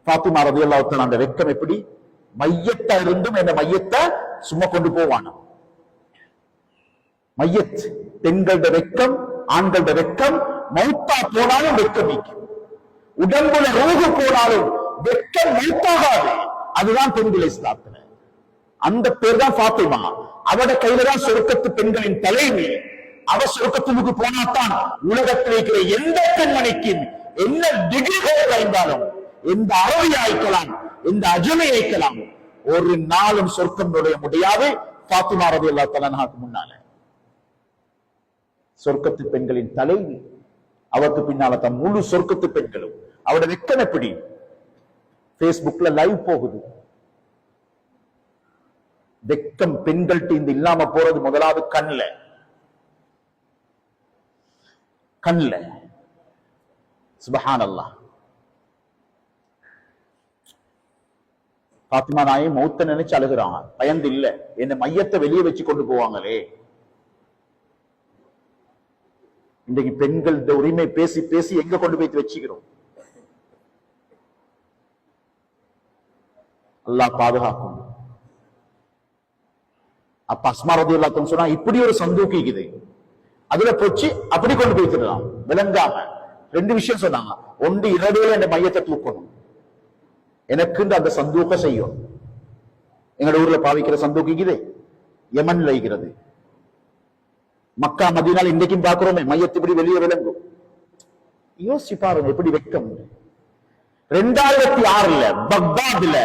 பாத்திமா ரலியல்லாஹு தஆலா அந்த வெட்கம் எப்படி? மையத்தா இருந்தும் என்ன மையத்தை சும்மா கொண்டு போவான. மையத் பெண்களோட வெட்கம், ஆண்களோட வெட்கம், மௌத்தா போனாலும் வெட்கம் நீக்கும். உடம்புல ரூஹு போனாலும் வெட்கம் மௌத்தாகாது. அதுதான் பெண்கள் இஸ்லாத்துல. அந்த பேர் தான் பாத்திமா. அவட கையில தான் சொர்க்கத்து பெண்களின் தலைமை. அவ சொர்க்கத்துக்கு போனாத்தான் உலகத்தில் இருக்கிற எந்த பெண்மணிக்கு என்ன டிகிரி இருந்தாலும், எந்த அரபி ஆய்க்கலாம், எந்த அஜமை ஆய்க்கலாம், ஒரு நாளும் சொர்க்கம் நுழைய முடியாது. பாத்திமா ரலியல்லாஹு தஆலாவுக்கு முன்னால சொர்க்கத்து பெண்களின் தலைவி. அவருக்கு பின்னால தான் முழு சொர்க்கத்து பெண்களும். அவட வெக்கம் எப்படி? பேஸ்புக்ல லைவ் போகுது. வெக்கம் பெண்கள்ட்ட இந்த இல்லாம போறது முதலாவது கண்ல. சுப்ஹானல்லாஹ். பாத்திமா நாயை மௌத்த நினைச்சு அழுகுறாங்க. பயந்து இல்ல, என்ன மையத்தை வெளியே வச்சு கொண்டு போவாங்களே. இன்றைக்கு பெண்கள் உரிமை பேசி பேசி எங்க கொண்டு போய் வச்சுக்கிறோம். அல்லாஹ் பாதுகாக்கும். அப்ப அஸ்மா ரலியல்லாஹு அன்ஹா சொன்னா, இப்படி ஒரு சந்தூக்கு இருக்குது, அதுல போச்சு அப்படி கொண்டு போய் தரலாம் விளங்காம. 2 விஷயம் சொன்னாங்க. ஒன்று, இரவுல என் மையத்தை தூக்கணும், எனக்கு அந்த சந்தூக்க செய்யும். எங்களோட ஊர்ல பாவிக்கிற சந்தூக்கு யமன்ல இருக்கிறது. மக்கா மதீனால இன்றைக்கும் பார்க்கிறோமே, மையத்தை இப்படி வெளியே விளங்கும். யோசிச்சு பாருங்க எப்படி வெட்கம். 2006 பக்தாத்ல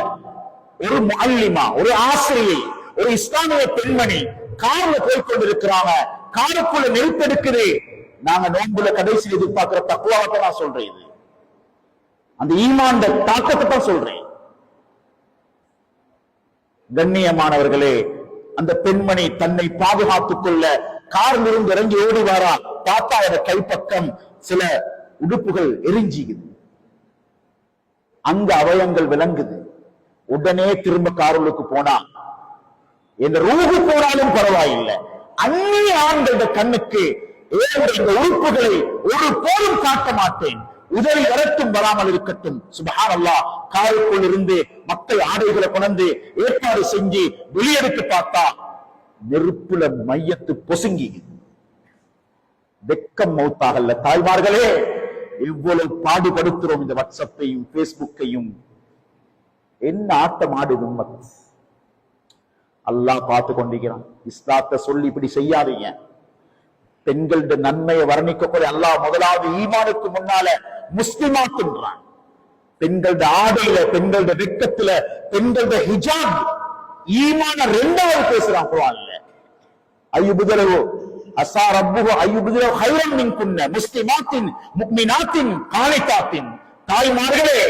ஒரு முஅல்லிமா, ஒரு ஆசிரியை, ஒரு இஸ்லாமிய பெண்மணி கார்ல போய் கொண்டிருக்கிறாங்க. காருக்குள்ள நெருப்பெடுக்குது. நாங்க நோன்புல கடைசி எதிர்பார்க்கிற தக்குவாவை நான் சொல்றேன். இது அந்த ஈமான் தாக்கத்தை தான் சொல்றேன். கண்ணியமானவர்களே, அந்த பெண்மணி தன்னை பாதுகாத்துக் கொள்ள காரில் இருந்து இறங்கி ஓடி வாரா. பார்த்தா அவட கைப்பக்கம் சில உடுப்புகள் எரிஞ்சிக்குது, அங்க அவயங்கள் விளங்குது. உடனே திரும்ப காருளுக்கு போனா, என்ற ரூஹு போனாலும் பரவாயில்லை, அந்நிய ஆண்களோட கண்ணுக்கு இந்த உறுப்புகளை ஒரு போலும் காட்ட மாட்டேன், உதவி வரட்டும் வராமல் இருக்கட்டும். சுப்ஹானல்லாஹ். காருக்குள் இருந்து மக்கள் ஆடைகளை கொண்டு ஏற்பாடு செஞ்சு வெளியெடுத்து பார்த்தா நெருப்புல மையத்து பொசுங்கி. வெக்கம் மௌத்தாகல்ல. தாய்மார்களே, எவ்வளவு பாடுபடுத்துறோம் இந்த வாட்ஸ்அப்பையும் பேஸ்புக்கையும். என்ன ஆட்டம் ஆடுது உம்மத். அல்லாஹ் பார்த்து கொண்டிருக்கிறான். இஸ்லாத்தை சொல்லி இப்படி செய்யாதீங்க. பெண்களோட நன்மையை வர்ணிக்கக்கூடிய அல்லாஹ் முதலாவது ஈமானுக்கு முன்னால முஸ்லிமாத்துன்றான். பெண்களோட ஆடையில, பெண்களோட வெட்கத்துல, பெண்களோட ஹிஜாப், ஈமான 2வது பேசுறான் குர்ஆன்ல. அய்யுபுதலு அஸா ரப்புஹு அய்யுபுதலு கைரன் மின்குன்ன முஸ்லிமாத்தின் முஃமினாத்தின் கானிதாத்தின். தாய்மார்களே,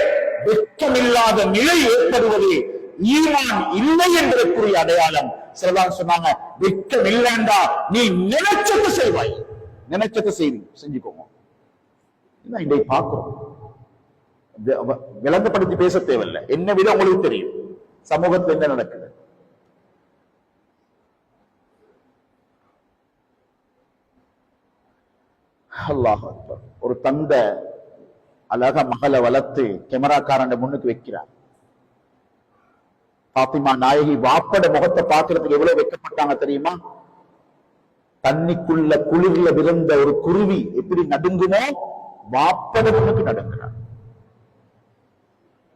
வெட்கமில்லாத நிலை ஏற்படுவது ஈமான் இல்லை என்பதற்குரிய அடையாளம். சிலதான் சொன்னாங்க, வெட்கம் இல்லைண்டா நீ நினைச்சது செய்வாய், நினைச்சது செஞ்சுக்கோங்க. இதை பார்க்கிறோம். விளங்கப்படுத்தி பேச தேவையில்லை, என்ன விட உங்களுக்கு தெரியும் சமூகத்தில் என்ன நடக்குது. அல்லாஹ் அக்பர். ஒரு தந்தை அழகா மகளை வளர்த்து கேமராக்காரன் முன்னுக்கு வைக்கிறார். பாத்திமா நாயகி வாப்பட முகத்தை பார்க்கறதுக்கு எவ்வளவு வெட்கப்பட்டாங்க தெரியுமா? தண்ணிக்குள்ள குளிர்ல விழுந்த ஒரு குருவி எப்படி நடுங்குமோ வாப்பட முன்னுக்கு நடுங்கிறார்.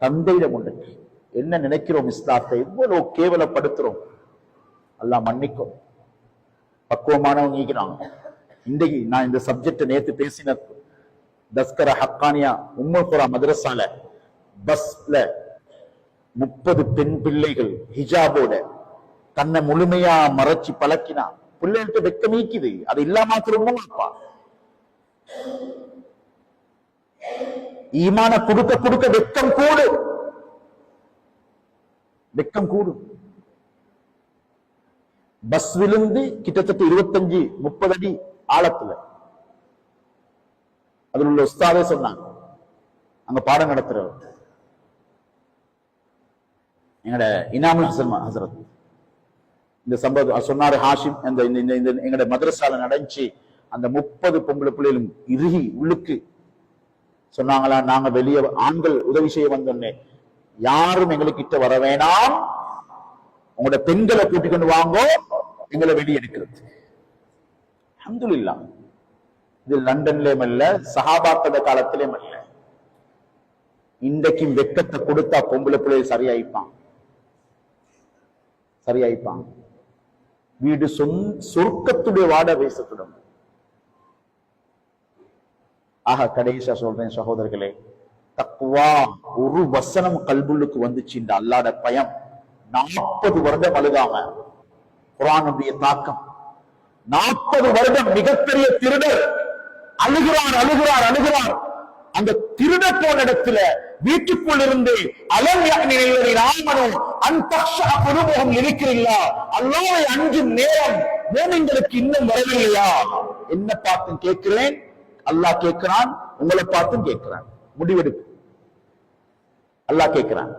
தந்தையிட முன்னுக்கு. என்ன நினைக்கிறோம்? இஸ்லாத்தை எவ்வளவு கேவலப்படுத்துறோம். அல்லாஹ் மன்னிக்கும். பக்குவமானவங்க நீக்கிறாங்க. இன்றைக்கு நான் இந்த சப்ஜெக்ட் நேத்து பேசின தஸ்கர ஹக்கானியா உம்முல் குரா மதரசால பஸ்ல 30 பெண் பிள்ளைகள் ஹிஜாபோட தன்னை முழுமையா மறைச்சு பழக்கினா பிள்ளைகிட்ட வெக்கம் நீக்குது. அது இல்லாம திரும்பப்பா ஈமான கொடுக்க கொடுக்க வெக்கம் கூடு, வெக்கம் கூடும். பஸ் விழுந்து கிட்டத்தட்ட 25-30 அடி ஆழத்துல அதில் உள்ள உஸ்தாதே சொன்னாங்க, அங்க பாடம் நடத்துறவர் எங்கட இனாமுல் ஹசன் ஹசரத் இந்த சம்பவம் சொன்னாரு. ஹாஷிம் எங்கட மதரசால நடந்துச்சு. அந்த 30 பொம்பளை பிள்ளைகளும் இறுகி உள்ளுக்கு சொன்னாங்களா, நாங்க வெளியே ஆண்கள் உதவி செய்ய வந்தோன்னே யாரும் எங்களுக்கிட்ட வர வேணாம், உங்களோட பெண்களை கூட்டிக் கொண்டு வாங்கோ எங்களை வெளியெடுக்கிறது. அல்ஹம்துலில்லாஹ். இது லண்டன்லயும் அல்ல, சஹாபாக்கள காலத்திலேயும் அல்ல. இன்றைக்கும் வெக்கத்தை கொடுத்தா பொம்பளை பிள்ளைகள் சரியாயிப்பான், சரியாயிப்பான். வீடு சொர்க்கத்துடைய வாட பேசத்துடன். ஆக கடைசியா சொல்றேன் சகோதரர்களே, தக்வா ஒரு வசனம் கல்புள்ளுக்கு வந்துச்சு. இந்த அல்லாஹ்ட பயம் 40 வருடம் அழுகாம. குர்ஆனுடைய தாக்கம் 40 வருடம். மிகப்பெரிய திருடர் அழுகிறார் அழுகிறார் அழுகிறார். அந்த திருட போன இடத்துல வீட்டுக்குள் இருந்து அலம் ஆமனும் அன்பும் இருக்கிறீங்களா, அல்லாஹ்வை அஞ்சும் நேரம் மூமின்களுக்கு இன்னும் வரவில்லையா? என்ன பார்த்து கேட்கிறேன், அல்லாஹ் கேட்கிறான், உங்களை பார்த்தும் கேட்கிறான். முடிவெடுப்பு அல்லாஹ் கேட்கிறான்.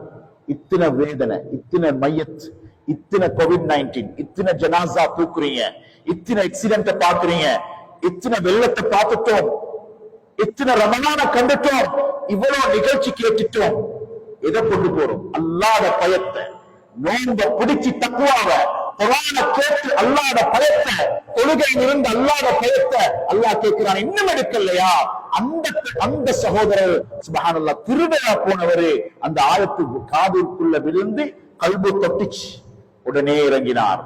இத்தனை வேதனை, இத்தனை மையத், இத்தனை கோவிட்-19, இத்தனை ஜனாசா தூக்குறீங்க, இத்தனை ஆக்சிடென்ட் பாக்குறீங்க, இத்தனை வெள்ளத்தை பார்த்துட்டோம், இத்தனை ரமலான கண்டுட்டோம், இவ்வளவு நிகழ்ச்சி கேட்டுட்டோம். எதை கொண்டு போறோம்? அல்லாஹ்ட பயத்தை, நோன்ப பிடிச்சி தக்குவாவ, குர்ஆன கேட்டு அல்லாஹ்ட பயத்தை, தொழுகையில் இருந்து அல்லாஹ்ட பயத்தை அல்லாஹ் கேட்கிறான். இன்னும் எடுக்கலையா? அந்த சகோதரர் சுப்ஹானல்லாஹ் திருடரா போனவரு அந்த ஆயத்துக்கு காதுக்குள்ள விழுந்து கல்பு தொட்டுச்சு. உடனே இறங்கினார்,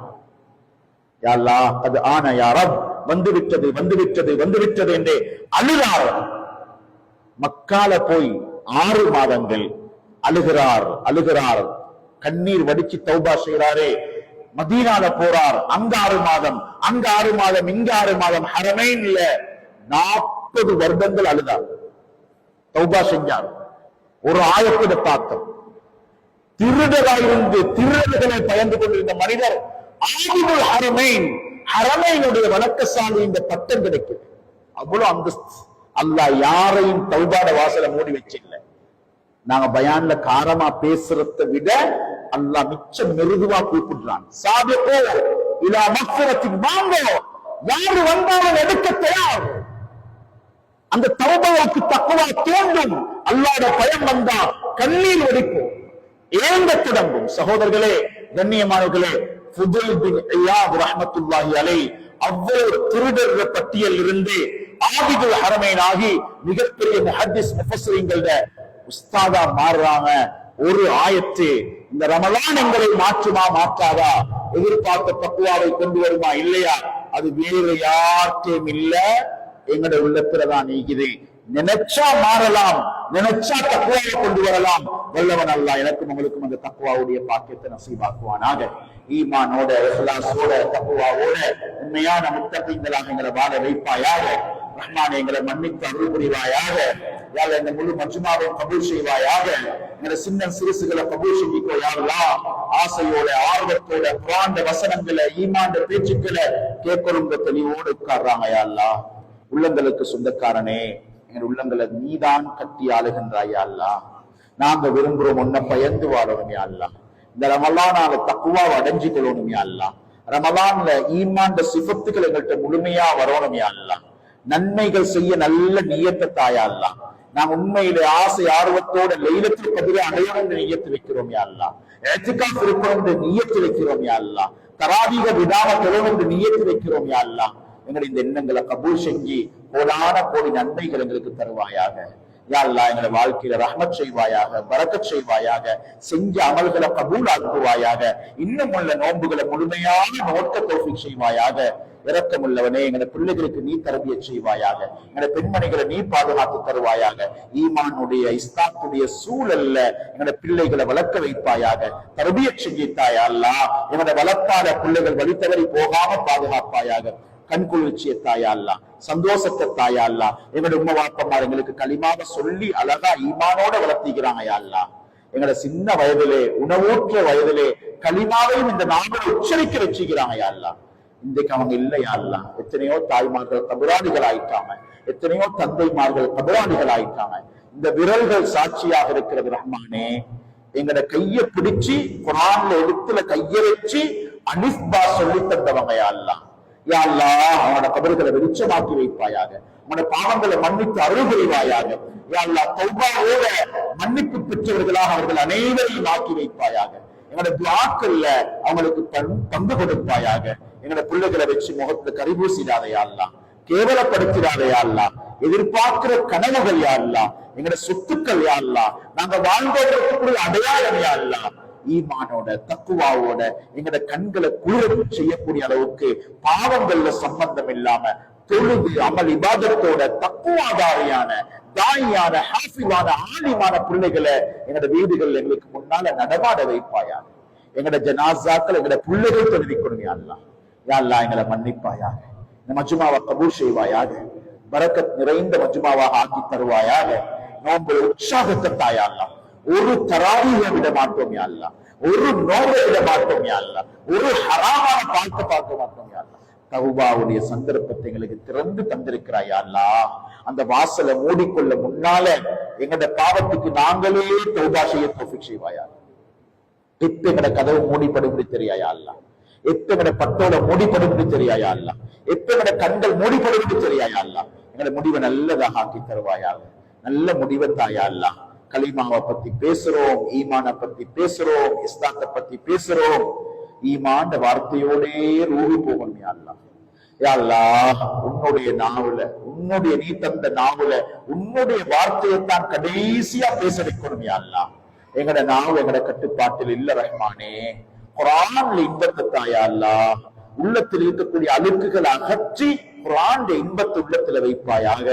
யா அல்லாஹ் அது ஆன யா ரப், வந்துவிட்டது வந்துவிட்டது வந்துவிட்டது என்று அழுகிறார். மக்கால போய் 6 மாதங்கள் அழுகிறார் அழுகிறார், கண்ணீர் வடிச்சு தௌபா செய்கிறாரே. மதீனால போறார், அங்க 6 மாதம், அங்க 6 மாதம், இங்க 6 மாதம். ஹரமைன்ல 40 வருடங்கள் அழுதார், தௌபா செஞ்சார். ஒரு ஆயத்தோட தாக்கம். திருடராயிருந்து திருடர்களை பயந்து கொண்டிருந்த மனிதர் ஆபிதுல் ஹரமைன், ஹரமைனுடைய வணக்கசாலி இந்த பட்டம் கிடைக்குது. அவ்வளவு அந்தஸ்து. அல்லாஹ் யாரையும் தௌபாட வாசல மூடி வச்சில்ல. நாங்க பயான்ல காரமா பேசுறதை விட அல்லாஹ் மிச்சம் மெருதுவா கூப்பிடுறான். சாபிகோ இலா மக்ஃபிரத்தின், வாங்கோ, யாரு வந்தாலும் எடுக்க தயார். அந்த தௌபாவுக்கு தக்வா தோன்றும். அல்லாஹ்ட பயம் வந்தா கண்ணீர் வடிக்கும், ஏங்க தொடங்கும். சகோதரர்களே, கண்ணியமானவர்களே, ஃபுதைல் பின் இயாத் ரஹ்மத்துல்லாஹி அலைஹி அவ்வளவு திருடர் பட்டியல் இருந்து ஆபிதுல் ஹரமைன் ஆகி மிகப்பெரிய முஹத்திஸ் முஃபஸ்ஸிரீன்களோட உஸ்தாதா மாறுறாங்க. ஒரு ஆயத்து இந்த ரமலான் எங்களை மாற்றுமா மாற்றாதா, எதிர்பார்த்த தக்வாவை கொண்டு வருமா இல்லையா, அது வேறு யார்ட்டையும் இல்ல, எங்கட உள்ளத்துலதான் நீக்குது. நினைச்சா மாறலாம், நினைச்சா தக்வாவை கொண்டு வரலாம். வல்லவன் அல்லாஹ் எனக்கும் உங்களுக்கும் அந்த தக்வாவுடைய பாக்கியத்தை நசீபாக்குவானாக. ஈமானோட, இஹ்லாஸோட, தக்வாவோட உண்மையான முத்தகீன்களாக எங்களை வாழ வைப்பாயாக. ரஹ்மான் எங்களை மன்னித்து அருள் புரிவாயாக. யாழ் இந்த முழு மஜ்மாவை கபூல் செய்வாயாக. எங்களை சின்ன சிறுசுகளை கபூல் செஞ்சிக்கோ யா அல்லாஹ். ஆசையோட, ஆர்வத்தோட குர்ஆன் வசனங்களை, ஈமான் பேச்சுக்களை கேட்கணும் தெளிவோடு உட்கார்றாங்க யா அல்லாஹ். உள்ளங்களுக்கு சொந்தக்காரனே, எங்கள் உள்ளங்களை நீதான் கட்டி ஆளுகின்றாய் யா அல்லாஹ். நாங்க விரும்புறோம் உன்னை பயந்து வாழணும் யா அல்லாஹ். இந்த ரமலானால தக்வாவை அடைஞ்சு கொள்ளணும் யா அல்லாஹ். ரமலான்ல ஈமான் சிஃபத்துக்கள் எங்கள்கிட்ட முழுமையா வரணும் யா அல்லாஹ். நன்மைகள் செய்ய நல்ல நியத்தை தாயா அல்லாஹ். நாங்க உண்மையிலே ஆசை ஆர்வத்தோட லைலத்துல் கத்ரை அடையணும் நியத்து வைக்கிறோம் யா அல்லாஹ். இஅ்திகாஃப் இருக்கணும் நியத்து வைக்கிறோம் யா அல்லாஹ். தராவீஹ விடாம தொழணும் நியத்து வைக்கிறோம் யா அல்லாஹ். எங்களுடைய இந்த எண்ணங்களை கபூல் செஞ்சு கோடான கோடி நன்மைகள் எங்களுக்கு தருவாயாக யா அல்லாஹ். எங்களை வாழ்க்கையில ரஹ்மத் செய்வாயாக, பரக்கத் செய்வாயாக, செஞ்ச அமல்களை கபூல் ஆக்குவாயாக, இன்னும் உள்ள நோன்புகளை முழுமையான நோக்க தௌஃபீக் செய்வாயாக. இரக்கமுள்ளவனே, எங்களை பிள்ளைகளுக்கு நீ தரபியத் செய்வாயாக, எங்களை பெண்மணிகளை நீ பாதுகாத்து தருவாயாக. ஈமானுடைய இஸ்லாத்துடைய சூழல்ல எங்களை பிள்ளைகளை வளர்க்க வைப்பாயாக, தரபியத் செஞ்சித்தாயா அல்லாஹ். எங்களை வளர்ப்பாத பிள்ளைகள் வழி தவறி போகாம பாதுகாப்பாயாக. கண்குளிர்ச்சிய தாயா அல்லா, சந்தோஷத்தை தாயா அல்லா. எங்களுடைய உம்மா வாப்பமார் எங்களுக்கு களிமாவை சொல்லி அழகா ஈமானோட வளர்த்திக்கிறாங்க யா அல்லா. எங்களோட சின்ன வயதிலே, உணவூற்ற வயதிலே களிமாவையும் இந்த நாமளை உச்சரிக்க வச்சுக்கிறாங்க யா அல்லா. இன்றைக்கு அவங்க இல்லையா அல்லா. எத்தனையோ தாய்மார்கள் கபராளிகள் ஆயிட்டாங்க, எத்தனையோ தந்தைமார்கள் கபராளிகள் ஆயிட்டாங்க. இந்த விரல்கள் சாட்சியாக இருக்கிறது ரஹ்மானே. எங்கட கைய பிடிச்சு குர்ஆன்ல எழுத்துல கைய வச்சு அனிஃபா சொல்லி தந்தவங்க யா அல்லா. யா அல்லாஹ், அவனோட கபறுகளை வெளிச்சமாக்கி வைப்பாயாக, அவனோட பாவங்களை மன்னித்து அருள் புரிவாயாக. யா அல்லாஹ், தௌபாவோட மன்னிப்பு பெற்றவர்களாக அவர்கள் அனைவரையும் ஆக்கி வைப்பாயாக. எங்களோட துஆக்கள்ல அவங்களுக்கு பங்கு கொடுப்பாயாக. எங்களோட பிள்ளைகளை வச்சு முகத்துல கரிபூசிடாத யா அல்லாஹ், கேவலப்படுத்திடாத யா அல்லாஹ். எதிர்பார்க்கிற கனவுகள் யா அல்லாஹ், எங்களோட சொத்துக்கள் யா அல்லாஹ், நாங்க வாழ்ந்தவர்களுக்குரிய அடையாளம் யா அல்லாஹ். ஈமானோட தக்குவாவோட எங்களோட கண்களை குளிர செய்யக்கூடிய அளவுக்கு பாவங்கள்ல சம்பந்தம் இல்லாம தொழுது அமல் இபாதத்தோட தக்குவாதாரியான தாயான ஹாஃபிவான ஆலிமான பிள்ளைகளை எங்களோட வீடுகள் எங்களுக்கு முன்னால நடமாட வைப்பாயா. எங்களோட ஜனாசாக்கள் எங்களோட பிள்ளைகள் தெரிவிக்கணும் யா அல்லாஹ். யா அல்லாஹ், எங்களை மன்னிப்பாயாக, இந்த மஜ்மாவை கபூல் செய்வாயாக, பரக்கத் நிறைந்த மஜ்மாவாக ஆக்கி தருவாயாக. நோன்புல உற்சாகத்தை தாயா அல்லாஹ். ஒரு தராவீஹ விட மாட்டோம் யா அல்லாஹ், ஒரு நோன்பை விட மாட்டோம் யா அல்லாஹ், ஒரு ஹராமான பார்க்க மாட்டோம் யா அல்லாஹ். தௌபாவுடைய சந்தர்ப்பத்தை எங்களுக்கு திறந்து தந்திருக்கிறாய் யா அல்லாஹ். அந்த வாசலை மூடிக்கொள்ள முன்னால எங்களோட பாவத்துக்கு நாங்களே தௌபா செய்ய தௌஃபீக் செய்வாயா. எப்ப எங்கட கதவு மூடிப்படும் தெரியாயா அல்லாஹ், எப்ப எங்கட பட்டோட மூடிப்படும் தெரியாயா அல்லாஹ், எப்ப எங்கட கண்கள் மூடிப்படும் தெரியாயா அல்லாஹ். எங்களோட முடிவை நல்லதாக ஆக்கி தருவாயாக, நல்ல முடிவை தாயா அல்லாஹ். கலிமாவை பத்தி பேசுறோம், ஈமான பத்தி பேசுறோம், இஸ்லாத்தை பத்தி பேசுறோம். ஈமான் வார்த்தையோடே ரூஹி போகணும் யா அல்லாஹ். யா அல்லாஹ், உன்னுடைய நாவுல, உன்னுடைய நீ தந்த நாவுல உன்னுடைய வார்த்தையைத்தான் கடைசியா பேச வைக்கணும் யா அல்லாஹ். எங்கட நாவு எங்கட கட்டுப்பாட்டில் இல்ல ரஹ்மானே. குர்ஆன்ல இன்பத்தை தாயா அல்லாஹ். உள்ளத்தில் இருக்கக்கூடிய அழுக்குகளை அகற்றி குர்ஆன் இன்பத்தை உள்ளத்துல வைப்பாயாக.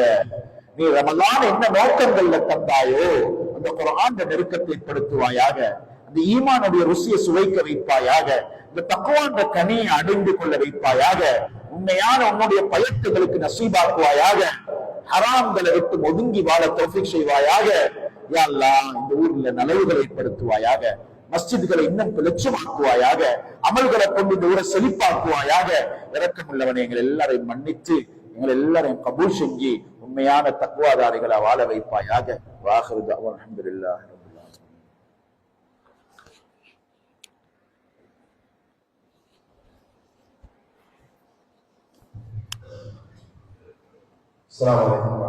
நீ ரமலான் என்ன நோக்கங்கள்ல தந்தாயோ அந்த குர்ஆன் நெருக்கத்தை ஏற்படுத்துவாயாக. அந்த ஈமானுடைய ருசியை சுவைக்க வைப்பாயாக. இந்த தக்வான்ற கனியை அடைந்து கொள்ள வைப்பாயாக. உண்மையான உன்னுடைய பயத்துகளுக்கு நசீபாக்குவாயாக. ஹராம்களை விட்டு ஒதுங்கி வாழ தௌஃபீக் செய்வாயாக. யா அல்லாஹ், இந்த ஊர்ல நலவுகளை ஏற்படுத்துவாயாக. மஸ்ஜித்களை இன்னும் வெளிச்சமாக்குவாயாக. அமல்களை கொண்டு இந்த ஊரை செழிப்பாக்குவாயாக. இரக்கமுள்ளவனை எங்கள் எல்லாரையும் மன்னித்து எங்கள் எல்லாரையும் கபூல் செஞ்சு உண்மையான தக்வாதாரிகளை வாழ வைப்பாயாக. வாஹிரு தஅவானா அல்ஹம்துலில்லாஹி ரப்பில் ஆலமீன். அஸ்ஸலாமு அலைக்கும்.